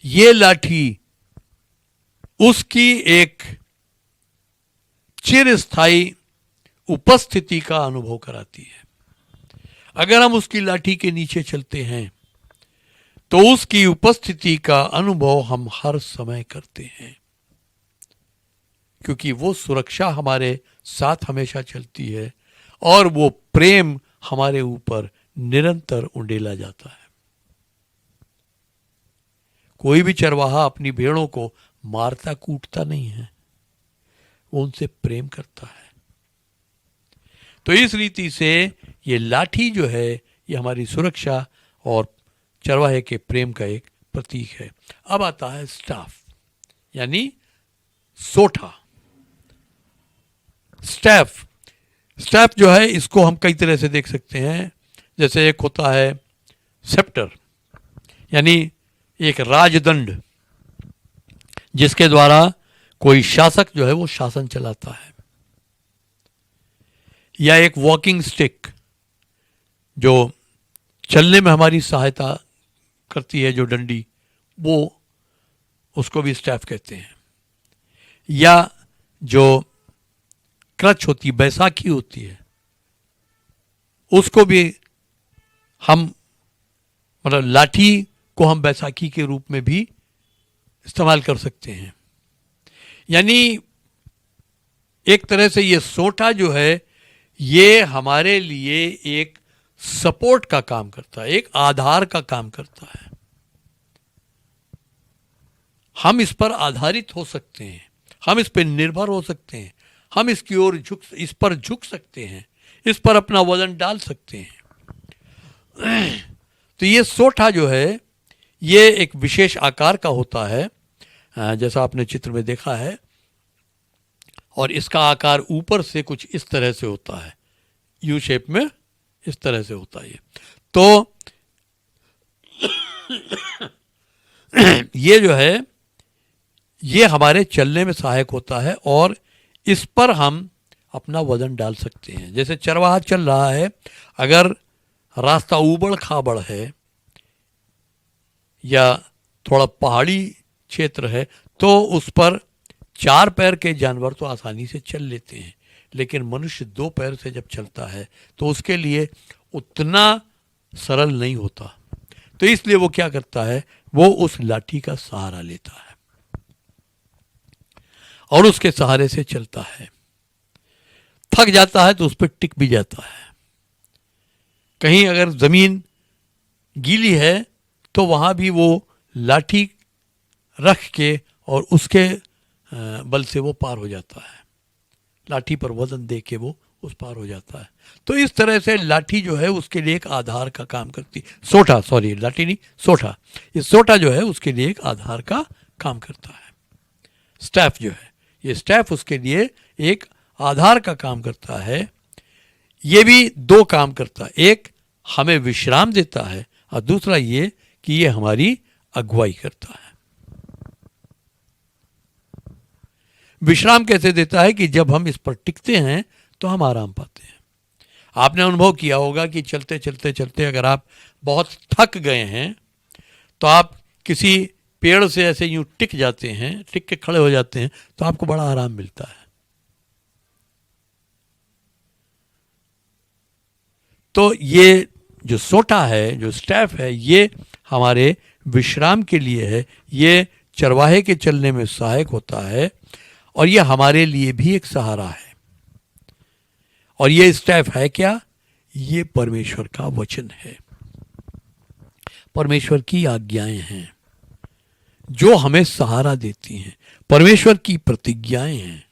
ये लाठी उसकी एक चिरस्थायी उपस्थिति का अनुभव कराती है। अगर हम उसकी लाठी के नीचे चलते हैं तो उसकी उपस्थिति का अनुभव हम हर समय करते हैं, क्योंकि वो सुरक्षा हमारे साथ हमेशा चलती है और वो प्रेम हमारे ऊपर निरंतर उंडेला जाता है। कोई भी चरवाहा अपनी भेड़ों को मारता कूटता नहीं है, वो उनसे प्रेम करता है। तो इस रीति से ये लाठी जो है, ये हमारी सुरक्षा और चरवाहे के प्रेम का एक प्रतीक है। अब आता है स्टाफ, यानी सोठा। स्टैफ जो है, इसको हम कई तरह से देख सकते हैं। जैसे एक होता है सेप्टर, यानी एक राजदंड जिसके द्वारा कोई शासक जो है वो शासन चलाता है, या एक वॉकिंग स्टिक जो चलने में हमारी सहायता करती है, जो डंडी, वो उसको भी स्टैफ कहते हैं। या जो क्रच होती है, बैसाखी होती है, उसको भी हम मतलब लाठी को हम बैसाखी के रूप में भी इस्तेमाल कर सकते हैं। यानी एक तरह से ये सोटा जो है ये हमारे लिए एक सपोर्ट का काम करता है, एक आधार का काम करता है। हम इस पर आधारित हो सकते हैं, हम इस पर निर्भर हो सकते हैं, हम इसकी ओर इस पर झुक सकते हैं, इस पर अपना वजन डाल सकते हैं। तो ये सोटा जो है ये एक विशेष आकार का होता है, जैसा आपने चित्र में देखा है, और इसका आकार ऊपर से कुछ इस तरह से होता है, यू शेप में इस तरह से होता है। तो ये जो है ये हमारे चलने में सहायक होता है और इस पर हम अपना वजन डाल सकते हैं। जैसे चरवाहा चल रहा है, अगर रास्ता ऊबड़ खाबड़ है या थोड़ा पहाड़ी क्षेत्र है तो उस पर 4 पैर के जानवर तो आसानी से चल लेते हैं, लेकिन मनुष्य 2 पैर से जब चलता है तो उसके लिए उतना सरल नहीं होता। तो इसलिए वो क्या करता है, वो उस लाठी का सहारा लेता है और उसके सहारे से चलता है। थक जाता है तो उस पर टिक भी जाता है। कहीं अगर जमीन गीली है तो वहां भी वो लाठी रख के और उसके बल से वो पार हो जाता है, लाठी पर वजन दे के वो उस पार हो जाता है। तो इस तरह से लाठी जो है उसके लिए एक आधार का काम करती है। सोटा, सॉरी लाठी नहीं, सोटा। ये सोटा जो है उसके लिए एक आधार का काम करता है। स्टैफ जो है, ये स्टैफ उसके लिए एक आधार का काम करता है। ये भी 2 काम करता है, एक हमें विश्राम देता है और दूसरा ये कि ये हमारी अगुवाई करता है। विश्राम कैसे देता है कि जब हम इस पर टिकते हैं तो हम आराम पाते हैं। आपने अनुभव किया होगा कि चलते चलते चलते अगर आप बहुत थक गए हैं तो आप किसी पेड़ से ऐसे यूं टिक जाते हैं, टिक के खड़े हो जाते हैं तो आपको बड़ा आराम मिलता है। तो ये जो सोटा है, जो स्टैफ है, ये हमारे विश्राम के लिए है, ये चरवाहे के चलने में सहायक होता है और ये हमारे लिए भी एक सहारा है। और ये स्टैफ है क्या? ये परमेश्वर का वचन है, परमेश्वर की आज्ञाएं हैं जो हमें सहारा देती हैं, परमेश्वर की प्रतिज्ञाएं हैं,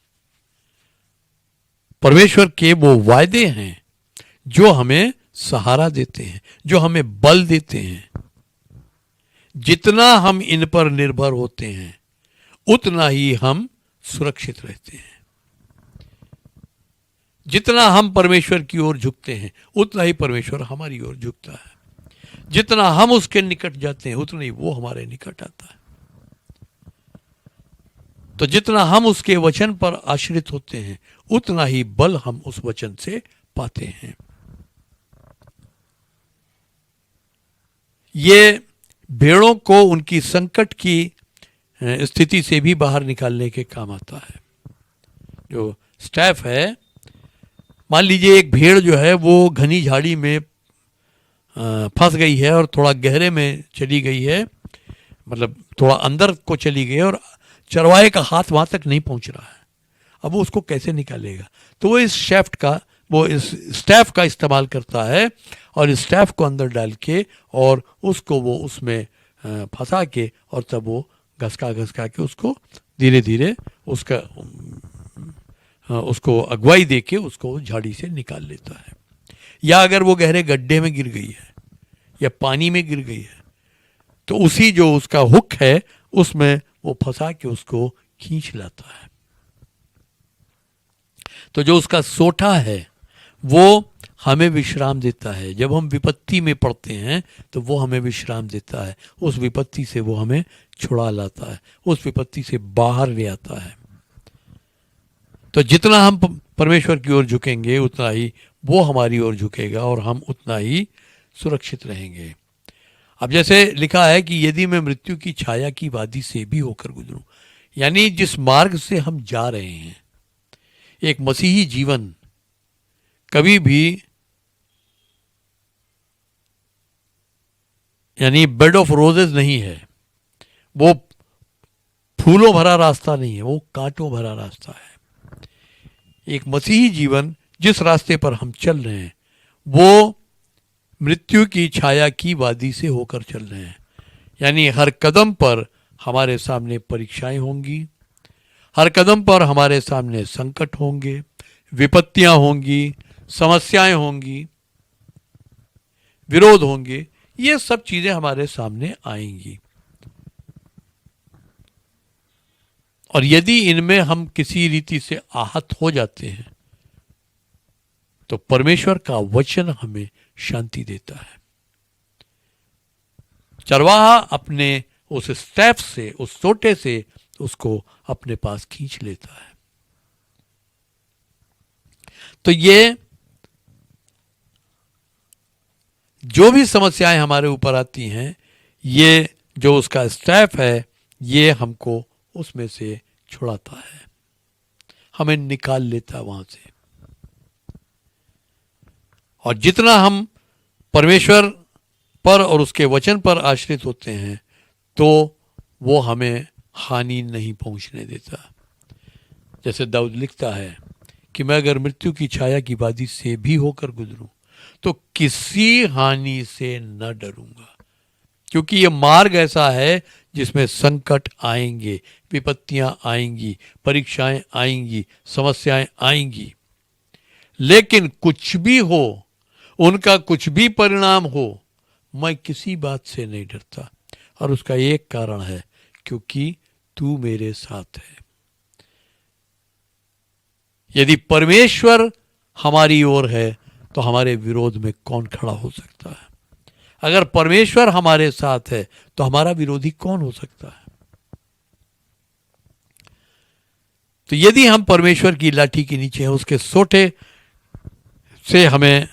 परमेश्वर के वो वायदे हैं जो हमें सहारा देते हैं, जो हमें बल देते हैं। जितना हम इन पर निर्भर होते हैं उतना ही हम सुरक्षित रहते हैं। जितना हम परमेश्वर की ओर झुकते हैं उतना ही परमेश्वर हमारी ओर झुकता है। जितना हम उसके निकट जाते हैं उतना ही वो हमारे निकट आता है। तो जितना हम उसके वचन पर आश्रित होते हैं उतना ही बल हम उस वचन से पाते हैं। ये भेड़ों को उनकी संकट की स्थिति से भी बाहर निकालने के काम आता है। जो स्टैफ है, मान लीजिए एक भेड़ जो है वो घनी झाड़ी में फंस गई है और थोड़ा गहरे में चली गई है, मतलब थोड़ा अंदर को चली गई है और चरवाहे का हाथ वहां तक नहीं पहुंच रहा है। अब वो उसको कैसे निकालेगा? तो वो इस स्टैफ का इस्तेमाल करता है और इस स्टैफ को अंदर डाल के और उसको वो उसमें फंसा के और तब वो घसका के उसको धीरे धीरे उसको अगुवाई दे के उसको झाड़ी से निकाल लेता है। या अगर वो गहरे गड्ढे में गिर गई है या पानी में गिर गई है तो उसी जो उसका हुक है उसमें वो फंसा के उसको खींच लाता है। तो जो उसका सोटा है वो हमें विश्राम देता है। जब हम विपत्ति में पड़ते हैं तो वो हमें विश्राम देता है, उस विपत्ति से वो हमें छुड़ा लाता है, उस विपत्ति से बाहर ले आता है। तो जितना हम परमेश्वर की ओर झुकेंगे उतना ही वो हमारी ओर झुकेगा और हम उतना ही सुरक्षित रहेंगे। अब जैसे लिखा है कि यदि मैं मृत्यु की छाया की वादी से भी होकर गुजरूं, यानी जिस मार्ग से हम जा रहे हैं, एक मसीही जीवन कभी भी यानी बेड ऑफ रोजेस नहीं है, वो फूलों भरा रास्ता नहीं है, वो कांटों भरा रास्ता है। एक मसीही जीवन जिस रास्ते पर हम चल रहे हैं वो मृत्यु की छाया की वादी से होकर चल रहे हैं। यानी हर कदम पर हमारे सामने परीक्षाएं होंगी, हर कदम पर हमारे सामने संकट होंगे, विपत्तियां होंगी, समस्याएं होंगी, विरोध होंगे, ये सब चीजें हमारे सामने आएंगी। और यदि इनमें हम किसी रीति से आहत हो जाते हैं तो परमेश्वर का वचन हमें शांति देता है। चरवाहा अपने उस स्टैफ से, उस सोटे से उसको अपने पास खींच लेता है। तो ये जो भी समस्याएं हमारे ऊपर आती हैं, ये जो उसका स्टैफ है ये हमको उसमें से छुड़ाता है, हमें निकाल लेता है वहां से। और जितना हम परमेश्वर पर और उसके वचन पर आश्रित होते हैं तो वो हमें हानि नहीं पहुंचने देता। जैसे दाऊद लिखता है कि मैं अगर मृत्यु की छाया की वादी से भी होकर गुजरूं तो किसी हानि से न डरूंगा, क्योंकि ये मार्ग ऐसा है जिसमें संकट आएंगे, विपत्तियां आएंगी, परीक्षाएं आएंगी, समस्याएं आएंगी, लेकिन कुछ भी हो, उनका कुछ भी परिणाम हो, मैं किसी बात से नहीं डरता। और उसका एक कारण है, क्योंकि तू मेरे साथ है। यदि परमेश्वर हमारी ओर है तो हमारे विरोध में कौन खड़ा हो सकता है? अगर परमेश्वर हमारे साथ है तो हमारा विरोधी कौन हो सकता है? तो यदि हम परमेश्वर की लाठी के नीचे हैं, उसके सोटे से हमें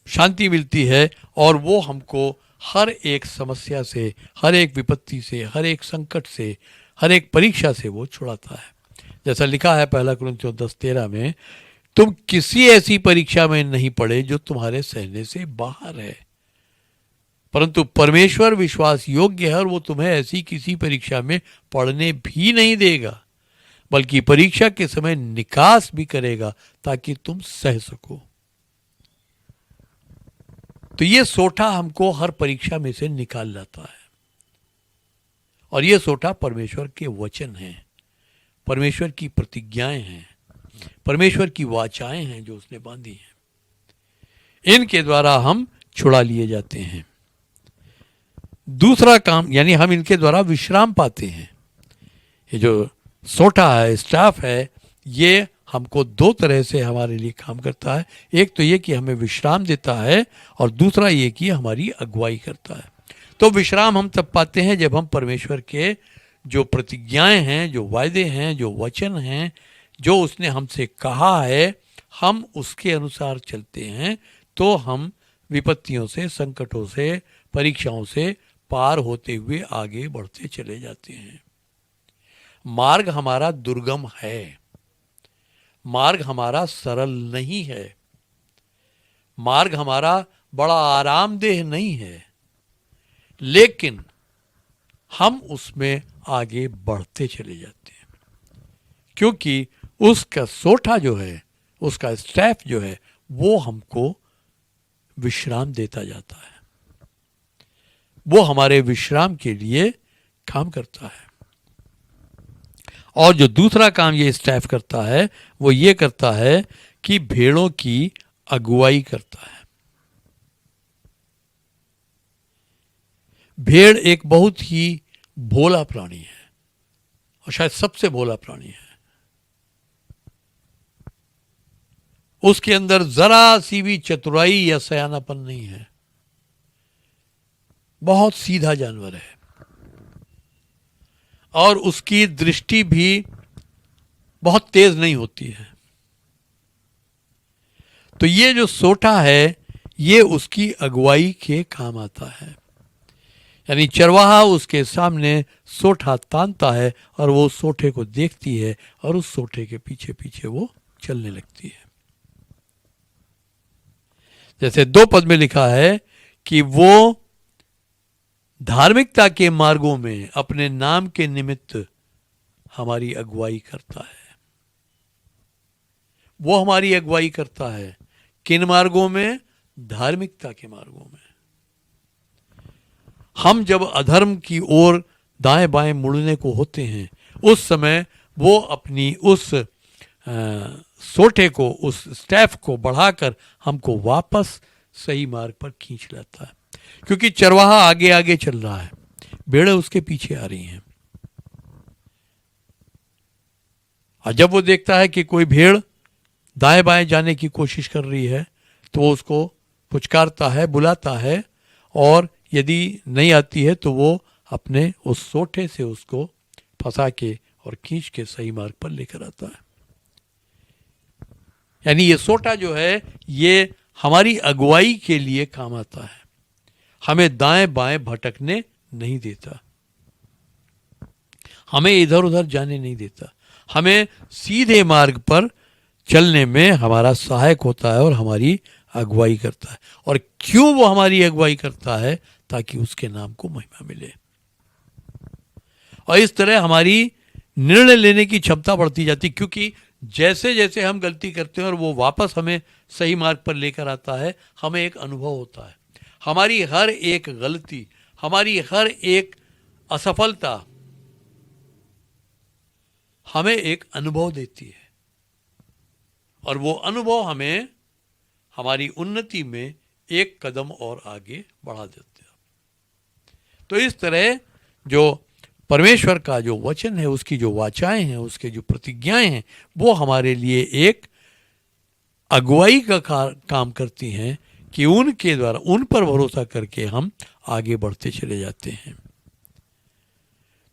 शांति मिलती है और वो हमको हर एक समस्या से, हर एक विपत्ति से, हर एक संकट से, हर एक परीक्षा से वो छुड़ाता है। जैसा लिखा है 1 कुरिन्थियों 10:13 में, तुम किसी ऐसी परीक्षा में नहीं पड़े जो तुम्हारे सहने से बाहर है, परंतु परमेश्वर विश्वास योग्य है और वो तुम्हें ऐसी किसी परीक्षा में पड़ने भी नहीं देगा, बल्कि परीक्षा के समय निकास भी करेगा ताकि तुम सह सको। तो ये सोटा हमको हर परीक्षा में से निकाल लाता है। और ये सोटा परमेश्वर के वचन हैं, परमेश्वर की प्रतिज्ञाएं हैं, परमेश्वर की वाचाएं हैं जो उसने बांधी हैं। इनके द्वारा हम छुड़ा लिए जाते हैं। दूसरा काम, यानी हम इनके द्वारा विश्राम पाते हैं। ये जो सोटा है, स्टाफ है, ये हमको दो तरह से हमारे लिए काम करता है। एक तो ये कि हमें विश्राम देता है और दूसरा ये कि हमारी अगुवाई करता है। तो विश्राम हम तब पाते हैं जब हम परमेश्वर के जो प्रतिज्ञाएं हैं, जो वायदे हैं, जो वचन हैं, जो उसने हमसे कहा है, हम उसके अनुसार चलते हैं तो हम विपत्तियों से, संकटों से, परीक्षाओं से पार होते हुए आगे बढ़ते चले जाते हैं। मार्ग हमारा दुर्गम है, मार्ग हमारा सरल नहीं है, मार्ग हमारा बड़ा आरामदेह नहीं है, लेकिन हम उसमें आगे बढ़ते चले जाते हैं क्योंकि उसका सोटा जो है, उसका स्टैफ जो है, वो हमको विश्राम देता जाता है। वो हमारे विश्राम के लिए काम करता है। और जो दूसरा काम ये स्टैफ करता है वो ये करता है कि भेड़ों की अगुवाई करता है। भेड़ एक बहुत ही भोला प्राणी है और शायद सबसे भोला प्राणी है। उसके अंदर जरा सी भी चतुराई या सयानापन नहीं है, बहुत सीधा जानवर है और उसकी दृष्टि भी बहुत तेज नहीं होती है। तो ये जो सोटा है ये उसकी अगुवाई के काम आता है। यानी चरवाहा उसके सामने सोठा तानता है और वो सोठे को देखती है और उस सोठे के पीछे पीछे वो चलने लगती है। जैसे 2 पद में लिखा है कि वो धार्मिकता के मार्गों में अपने नाम के निमित्त हमारी अगुवाई करता है। वो हमारी अगुवाई करता है किन मार्गों में? धार्मिकता के मार्गों में। हम जब अधर्म की ओर दाएं बाएं मुड़ने को होते हैं उस समय वो अपनी उस सोटे को, उस स्टैफ को बढ़ाकर हमको वापस सही मार्ग पर खींच लाता है, क्योंकि चरवाहा आगे आगे चल रहा है, भेड़ें उसके पीछे आ रही हैं। और जब वो देखता है कि कोई भेड़ दाएं बाएं जाने की कोशिश कर रही है तो वो उसको पुचकारता है, बुलाता है, और यदि नहीं आती है तो वो अपने उस सोटे से उसको फंसा के और खींच के सही मार्ग पर लेकर आता है। यानी ये सोटा जो है ये हमारी अगुवाई के लिए काम आता है, हमें दाएं बाएं भटकने नहीं देता, हमें इधर उधर जाने नहीं देता, हमें सीधे मार्ग पर चलने में हमारा सहायक होता है और हमारी अगुवाई करता है। और क्यों वो हमारी अगुवाई करता है? ताकि उसके नाम को महिमा मिले। और इस तरह हमारी निर्णय लेने की क्षमता बढ़ती जाती, क्योंकि जैसे जैसे हम गलती करते हैं और वो वापस हमें सही मार्ग पर लेकर आता है, हमें एक अनुभव होता है। हमारी हर एक गलती, हमारी हर एक असफलता हमें एक अनुभव देती है, और वो अनुभव हमें हमारी उन्नति में एक कदम और आगे बढ़ा देते हैं। तो इस तरह जो परमेश्वर का जो वचन है, उसकी जो वाचाएं हैं, उसके जो प्रतिज्ञाएं हैं, वो हमारे लिए एक अगुवाई का काम करती हैं कि उनके द्वारा, उन पर भरोसा करके हम आगे बढ़ते चले जाते हैं।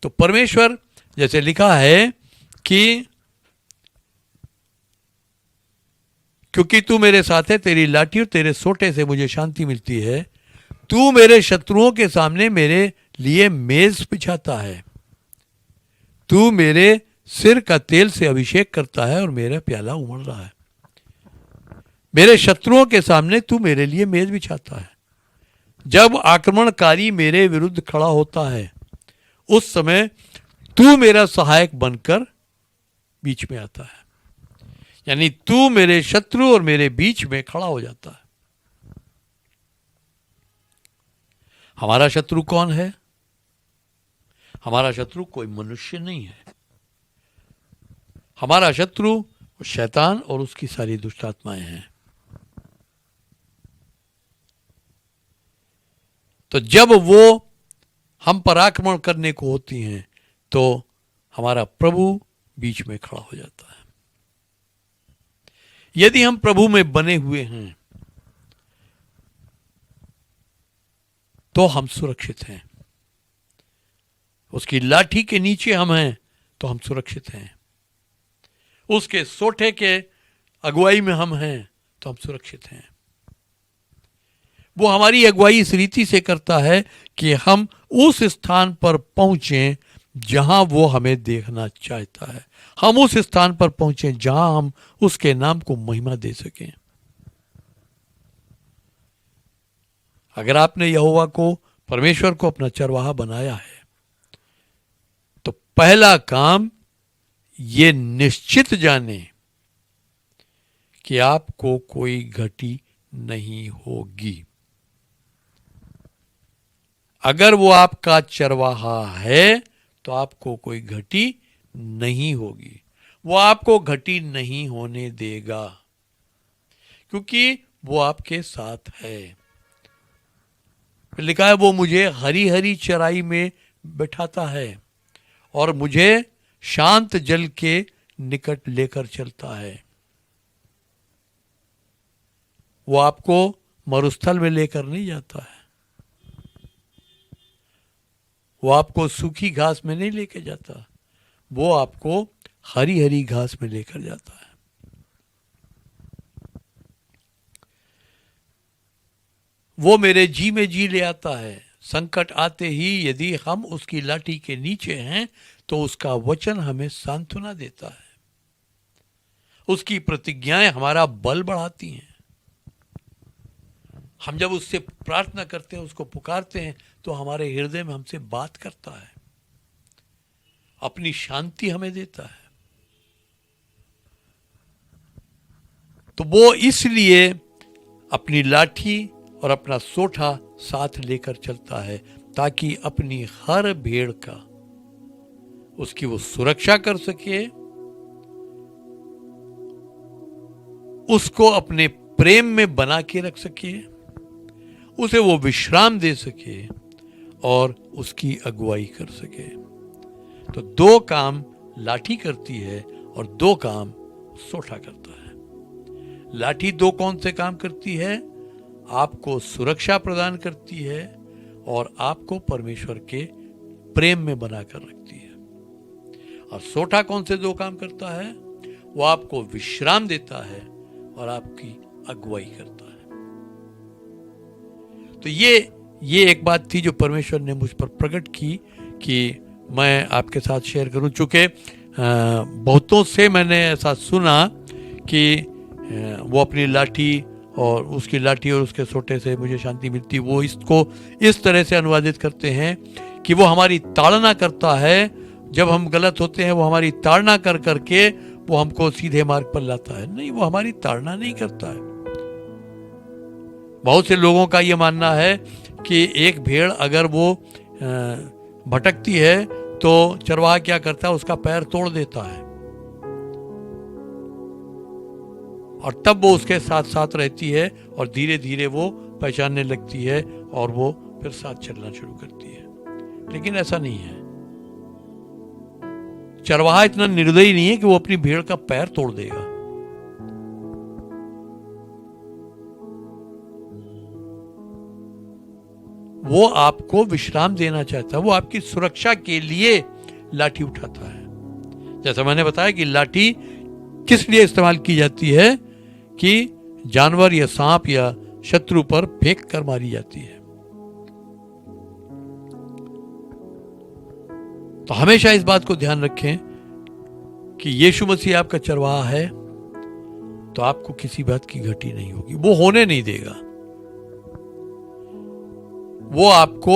तो परमेश्वर, जैसे लिखा है कि क्योंकि तू मेरे साथ है, तेरी लाठी और तेरे सोटे से मुझे शांति मिलती है। तू मेरे शत्रुओं के सामने मेरे लिए मेज बिछाता है। तू मेरे सिर का तेल से अभिषेक करता है और मेरा प्याला उमड़ रहा है। मेरे शत्रुओं के सामने तू मेरे लिए मेज बिछाता है। जब आक्रमणकारी मेरे विरुद्ध खड़ा होता है उस समय तू मेरा सहायक बनकर बीच में आता है। यानी तू मेरे शत्रु और मेरे बीच में खड़ा हो जाता है। हमारा शत्रु कौन है? हमारा शत्रु कोई मनुष्य नहीं है। हमारा शत्रु शैतान और उसकी सारी दुष्ट आत्माएं हैं। तो जब वो हम पर आक्रमण करने को होती हैं तो हमारा प्रभु बीच में खड़ा हो जाता है। यदि हम प्रभु में बने हुए हैं तो हम सुरक्षित हैं। उसकी लाठी के नीचे हम हैं तो हम सुरक्षित हैं। उसके सोटे के अगुवाई में हम हैं तो हम सुरक्षित हैं। वो हमारी अगुवाई इस रीति से करता है कि हम उस स्थान पर पहुंचें जहां वो हमें देखना चाहता है। हम उस स्थान पर पहुंचें जहां हम उसके नाम को महिमा दे सकें। अगर आपने यहोवा को, परमेश्वर को अपना चरवाहा बनाया है तो पहला काम ये निश्चित जाने कि आपको कोई घटी नहीं होगी। अगर वो आपका चरवाहा है तो आपको कोई घटी नहीं होगी। वो आपको घटी नहीं होने देगा क्योंकि वो आपके साथ है। लिखा है वो मुझे हरी हरी चराई में बैठाता है और मुझे शांत जल के निकट लेकर चलता है। वो आपको मरुस्थल में लेकर नहीं जाता है। वो आपको सूखी घास में नहीं लेकर जाता, वो आपको हरी हरी घास में लेकर जाता है। वो मेरे जी में जी ले आता है, संकट आते ही यदि हम उसकी लाठी के नीचे हैं तो उसका वचन हमें सांत्वना देता है, उसकी प्रतिज्ञाएं हमारा बल बढ़ाती हैं। हम जब उससे प्रार्थना करते हैं, उसको पुकारते हैं, तो हमारे हृदय में हमसे बात करता है, अपनी शांति हमें देता है। तो वो इसलिए अपनी लाठी और अपना सोठा साथ लेकर चलता है ताकि अपनी हर भेड़ का उसकी वो सुरक्षा कर सके, उसको अपने प्रेम में बना के रख सके, उसे वो विश्राम दे सके और उसकी अगुवाई कर सके। तो दो काम लाठी करती है और दो काम सोठा करता है। लाठी दो कौन से काम करती है? आपको सुरक्षा प्रदान करती है और आपको परमेश्वर के प्रेम में बनाकर रखती है। और सोठा कौन से दो काम करता है? वो आपको विश्राम देता है और आपकी अगुवाई करता है। तो ये एक बात थी जो परमेश्वर ने मुझ पर प्रकट की कि मैं आपके साथ शेयर करूं। चूंकि बहुतों से मैंने ऐसा सुना कि वो अपनी लाठी और उसकी लाठी और उसके सोटे से मुझे शांति मिलती, वो इसको इस तरह से अनुवादित करते हैं कि वो हमारी ताड़ना करता है। जब हम गलत होते हैं वो हमारी ताड़ना कर करके वो हमको सीधे मार्ग पर लाता है। नहीं, वो हमारी ताड़ना नहीं करता है। बहुत से लोगों का ये मानना है कि एक भेड़ अगर वो भटकती है तो चरवाहा क्या करता है? उसका पैर तोड़ देता है और तब वो उसके साथ साथ रहती है और धीरे धीरे वो पहचानने लगती है और वो फिर साथ चलना शुरू करती है। लेकिन ऐसा नहीं है। चरवाहा इतना निर्दयी नहीं है कि वो अपनी भेड़ का पैर तोड़ देगा। वो आपको विश्राम देना चाहता है, वो आपकी सुरक्षा के लिए लाठी उठाता है। जैसा मैंने बताया कि लाठी किस लिए इस्तेमाल की जाती है कि जानवर या सांप या शत्रु पर फेंक कर मारी जाती है। तो हमेशा इस बात को ध्यान रखें कि यीशु मसीह आपका चरवाहा है तो आपको किसी बात की घटी नहीं होगी, वो होने नहीं देगा। वो आपको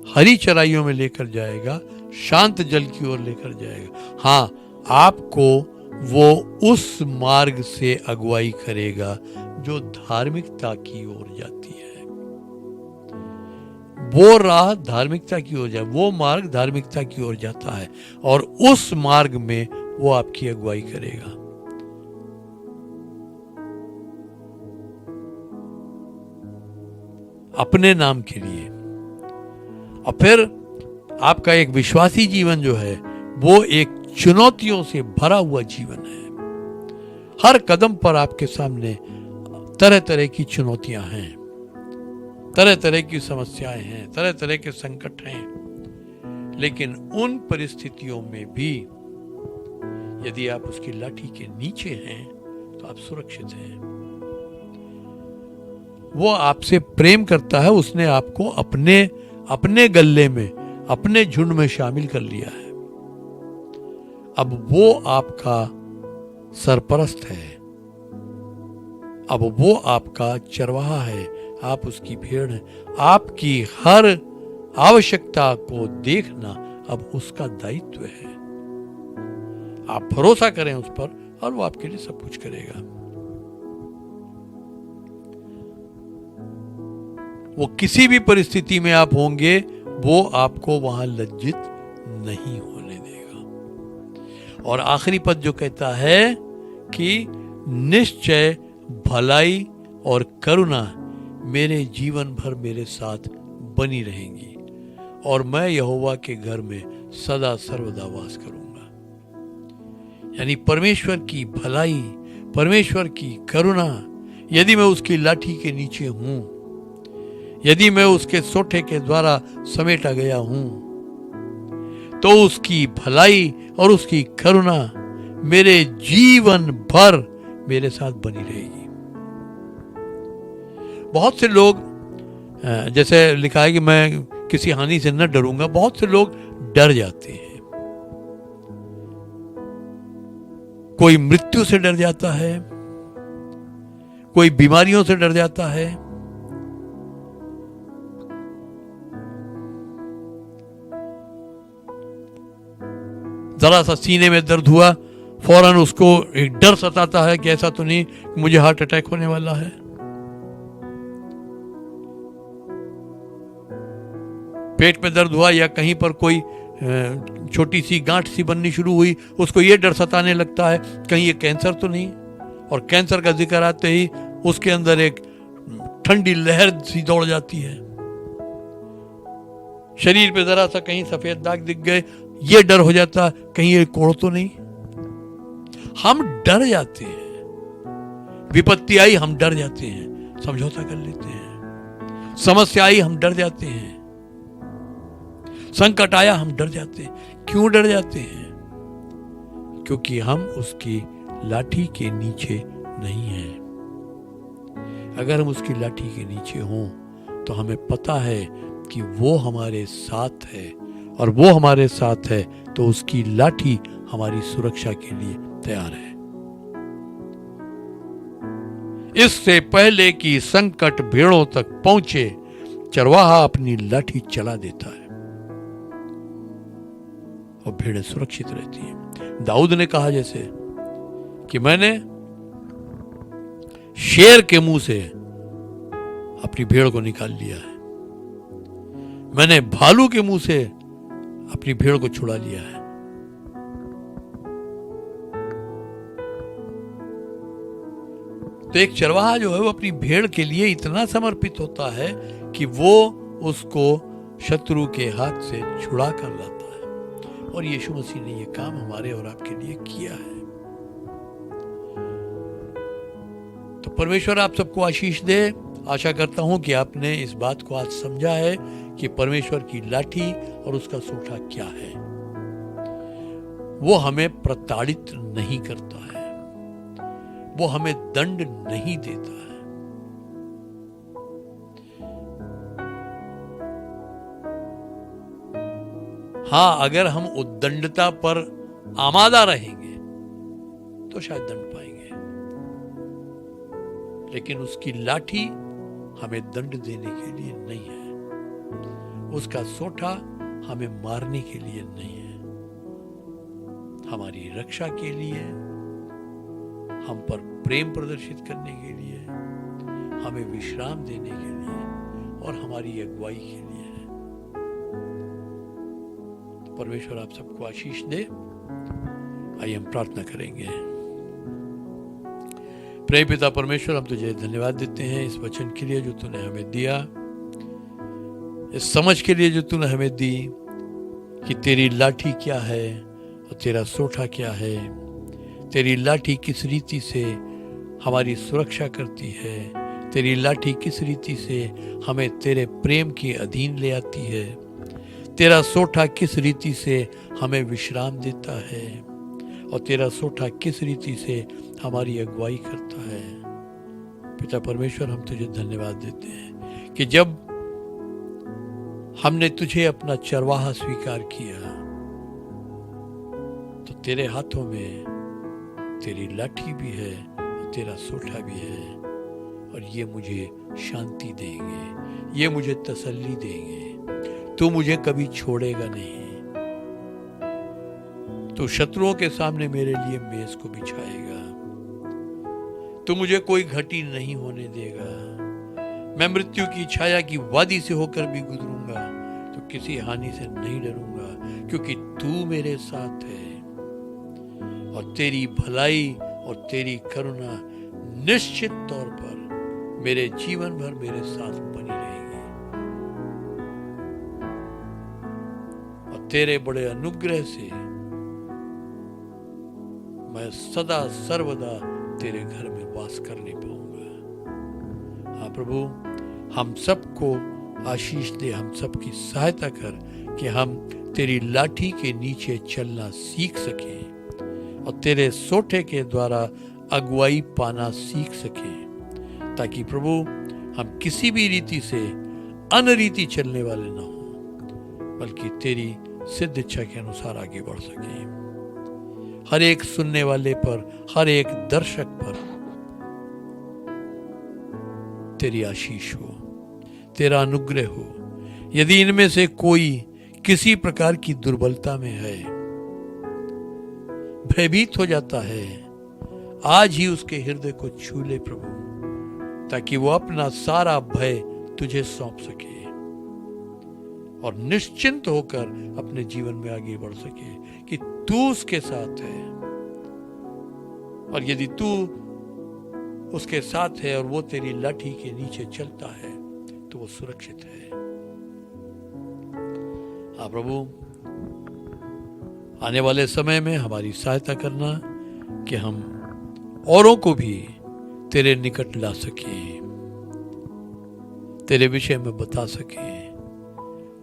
हरी चराइयों में लेकर जाएगा, शांत जल की ओर लेकर जाएगा। हाँ, आपको वो उस मार्ग से अगुवाई करेगा जो धार्मिकता की ओर जाती है। वो राह धार्मिकता की ओर जाए, वो मार्ग धार्मिकता की ओर जाता है और उस मार्ग में वो आपकी अगुवाई करेगा। अपने नाम के लिए। और फिर आपका एक विश्वासी जीवन जो है वो एक चुनौतियों से भरा हुआ जीवन है। हर कदम पर आपके सामने तरह तरह की चुनौतियां हैं, तरह तरह की समस्याएं हैं, तरह तरह के संकट हैं। लेकिन उन परिस्थितियों में भी यदि आप उसकी लाठी के नीचे हैं तो आप सुरक्षित हैं। वो आपसे प्रेम करता है, उसने आपको अपने गले में, अपने झुंड में शामिल कर लिया है। अब वो आपका सरपरस्त है, अब वो आपका चरवाहा है, आप उसकी भेड़ हैं। आपकी हर आवश्यकता को देखना अब उसका दायित्व है। आप भरोसा करें उस पर और वो आपके लिए सब कुछ करेगा। वो किसी भी परिस्थिति में आप होंगे वो आपको वहां लज्जित नहीं होने देगा। और आखिरी पद जो कहता है कि निश्चय भलाई और करुणा मेरे जीवन भर मेरे साथ बनी रहेंगी और मैं यहोवा के घर में सदा सर्वदा वास करूंगा। यानी परमेश्वर की भलाई, परमेश्वर की करुणा, यदि मैं उसकी लाठी के नीचे हूं, यदि मैं उसके सोठे के द्वारा समेटा गया हूं, तो उसकी भलाई और उसकी करुणा मेरे जीवन भर मेरे साथ बनी रहेगी। बहुत से लोग, जैसे लिखा है कि मैं किसी हानि से न डरूंगा। बहुत से लोग डर जाते हैं, कोई मृत्यु से डर जाता है, कोई बीमारियों से डर जाता है, जरा सा सीने में दर्द हुआ फौरन उसको एक डर सताता है कि ऐसा तो नहीं कि मुझे हार्ट अटैक होने वाला है। पेट में दर्द हुआ या कहीं पर कोई छोटी सी गांठ सी बननी शुरू हुई, उसको ये डर सताने लगता है कहीं ये कैंसर तो नहीं। और कैंसर का जिक्र आते ही उसके अंदर एक ठंडी लहर सी दौड़ जाती है। शरीर पे जरा सा कहीं सफेद दाग दिख गए, ये डर हो जाता कहीं ये कोड़ तो नहीं। हम डर जाते हैं, विपत्ति आई हम डर जाते हैं, समझौता कर लेते हैं। समस्या आई हम डर जाते हैं, संकट आया हम डर जाते हैं। क्यों डर जाते हैं? क्योंकि हम उसकी लाठी के नीचे नहीं हैं। अगर हम उसकी लाठी के नीचे हों तो हमें पता है कि वो हमारे साथ है, और वो हमारे साथ है तो उसकी लाठी हमारी सुरक्षा के लिए तैयार है। इससे पहले कि संकट भेड़ों तक पहुंचे, चरवाहा अपनी लाठी चला देता है और भेड़ें सुरक्षित रहती हैं। दाऊद ने कहा जैसे कि मैंने शेर के मुंह से अपनी भेड़ को निकाल लिया है, मैंने भालू के मुंह से अपनी भेड़ को छुड़ा लिया है। तो एक चरवाहा जो है वो अपनी भेड़ के लिए इतना समर्पित होता है कि वो उसको शत्रु के हाथ से छुड़ा कर लाता है। और यीशु मसीह ने ये काम हमारे और आपके लिए किया है। तो परमेश्वर आप सबको आशीष दे। आशा करता हूं कि आपने इस बात को आज समझा है कि परमेश्वर की लाठी और उसका सोटा क्या है। वो हमें प्रताड़ित नहीं करता है, वो हमें दंड नहीं देता है। हाँ, अगर हम उद्दंडता पर आमादा रहेंगे तो शायद दंड पाएंगे, लेकिन उसकी लाठी हमें दंड देने के लिए नहीं है, उसका सोटा हमें मारने के लिए नहीं है, हमारी रक्षा के लिए, हम पर प्रेम प्रदर्शित करने के लिए, हमें विश्राम देने के लिए और हमारी अगुवाई के लिए है। तो परमेश्वर आप सबको आशीष दे। आइए हम प्रार्थना करेंगे। प्रिय पिता परमेश्वर, हम तुझे धन्यवाद देते हैं इस वचन के लिए जो तूने हमें दिया, इस समझ के लिए जो तूने हमें दी कि तेरी लाठी क्या है और तेरा सोटा क्या है। तेरी लाठी किस रीति से हमारी सुरक्षा करती है, तेरी लाठी किस रीति से हमें तेरे प्रेम के अधीन ले आती है, तेरा सोटा किस रीति से हमें विश्राम देता है, और तेरा सोटा किस रीति से हमारी अगुवाई करता है। पिता परमेश्वर, हम तुझे धन्यवाद देते हैं कि जब हमने तुझे अपना चरवाहा स्वीकार किया तो तेरे हाथों में तेरी लाठी भी है और तेरा सोटा भी है, और ये मुझे शांति देंगे, ये मुझे तसल्ली देंगे। तू मुझे कभी छोड़ेगा नहीं, तू शत्रुओं के सामने मेरे लिए मेज को बिछाएगा, तू मुझे कोई घटी नहीं होने देगा। मैं मृत्यु की छाया की वादी से होकर भी गुजरूंगा तो किसी हानि से नहीं डरूंगा, क्योंकि तू मेरे साथ है और तेरी भलाई और तेरी करुणा निश्चित तौर पर मेरे जीवन भर मेरे साथ बनी रहेगी, और तेरे बड़े अनुग्रह से मैं सदा सर्वदा तेरे घर में वास करने पाऊंगा। हाँ प्रभु, हम सबको आशीष दे, हम सबकी सहायता कर कि हम तेरी लाठी के नीचे चलना सीख सकें और तेरे सोटे के द्वारा अगुवाई पाना सीख सकें, ताकि प्रभु हम किसी भी रीति से अनरीति चलने वाले ना हों, बल्कि तेरी सिद्ध इच्छा के अनुसार आगे बढ़ सके। हर एक सुनने वाले पर, हर एक दर्शक पर तेरी आशीष हो, तेरा अनुग्रह हो। यदि इनमें से कोई किसी प्रकार की दुर्बलता में है, भयभीत हो जाता है, आज ही उसके हृदय को छू ले प्रभु, ताकि वो अपना सारा भय तुझे सौंप सके और निश्चिंत होकर अपने जीवन में आगे बढ़ सके कि तू उसके साथ है। और यदि तू उसके साथ है और वो तेरी लाठी के नीचे चलता है तो वो सुरक्षित है। हाँ प्रभु, आने वाले समय में हमारी सहायता करना कि हम औरों को भी तेरे निकट ला सके, तेरे विषय में बता सके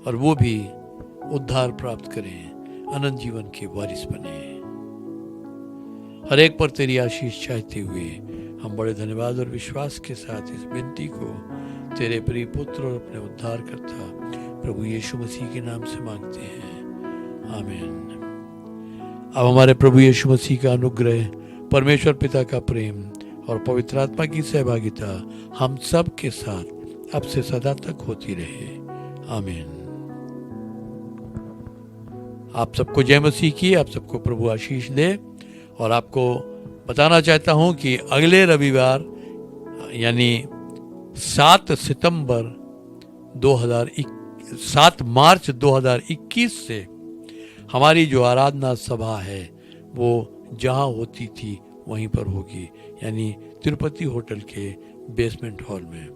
और वो भी उद्धार प्राप्त करें, अनंत जीवन के वारिस बने। हर एक पर तेरी आशीष चाहते हुए हम बड़े धन्यवाद और विश्वास के साथ इस विनती को तेरे प्रिय पुत्र और अपने उद्धारकर्ता प्रभु यीशु मसीह के नाम से मांगते हैं, आमीन। अब हमारे प्रभु यीशु मसीह का अनुग्रह, परमेश्वर पिता का प्रेम और पवित्र आत्मा की सहभागिता हम सब के साथ अब से सदा तक होती रहे, आमीन। आप सबको जय मसीह की, आप सबको प्रभु आशीष दे। और आपको बताना चाहता हूं कि अगले रविवार यानी 7 मार्च 2021 से हमारी जो आराधना सभा है वो जहां होती थी वहीं पर होगी, यानी तिरुपति होटल के बेसमेंट हॉल में।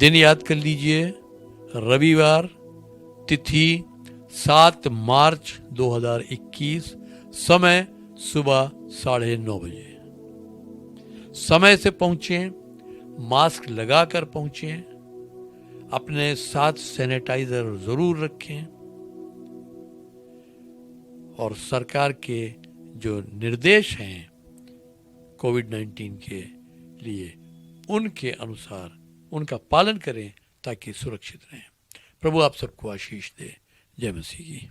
दिन याद कर लीजिए, रविवार, तिथि 7 मार्च 2021, समय सुबह 9:30 बजे। समय से पहुंचें, मास्क लगाकर पहुंचें, अपने साथ सैनिटाइजर जरूर रखें और सरकार के जो निर्देश हैं कोविड-19 के लिए, उनके अनुसार उनका पालन करें ताकि सुरक्षित रहें। प्रभु आप सबको आशीष दे। जय मसीह की।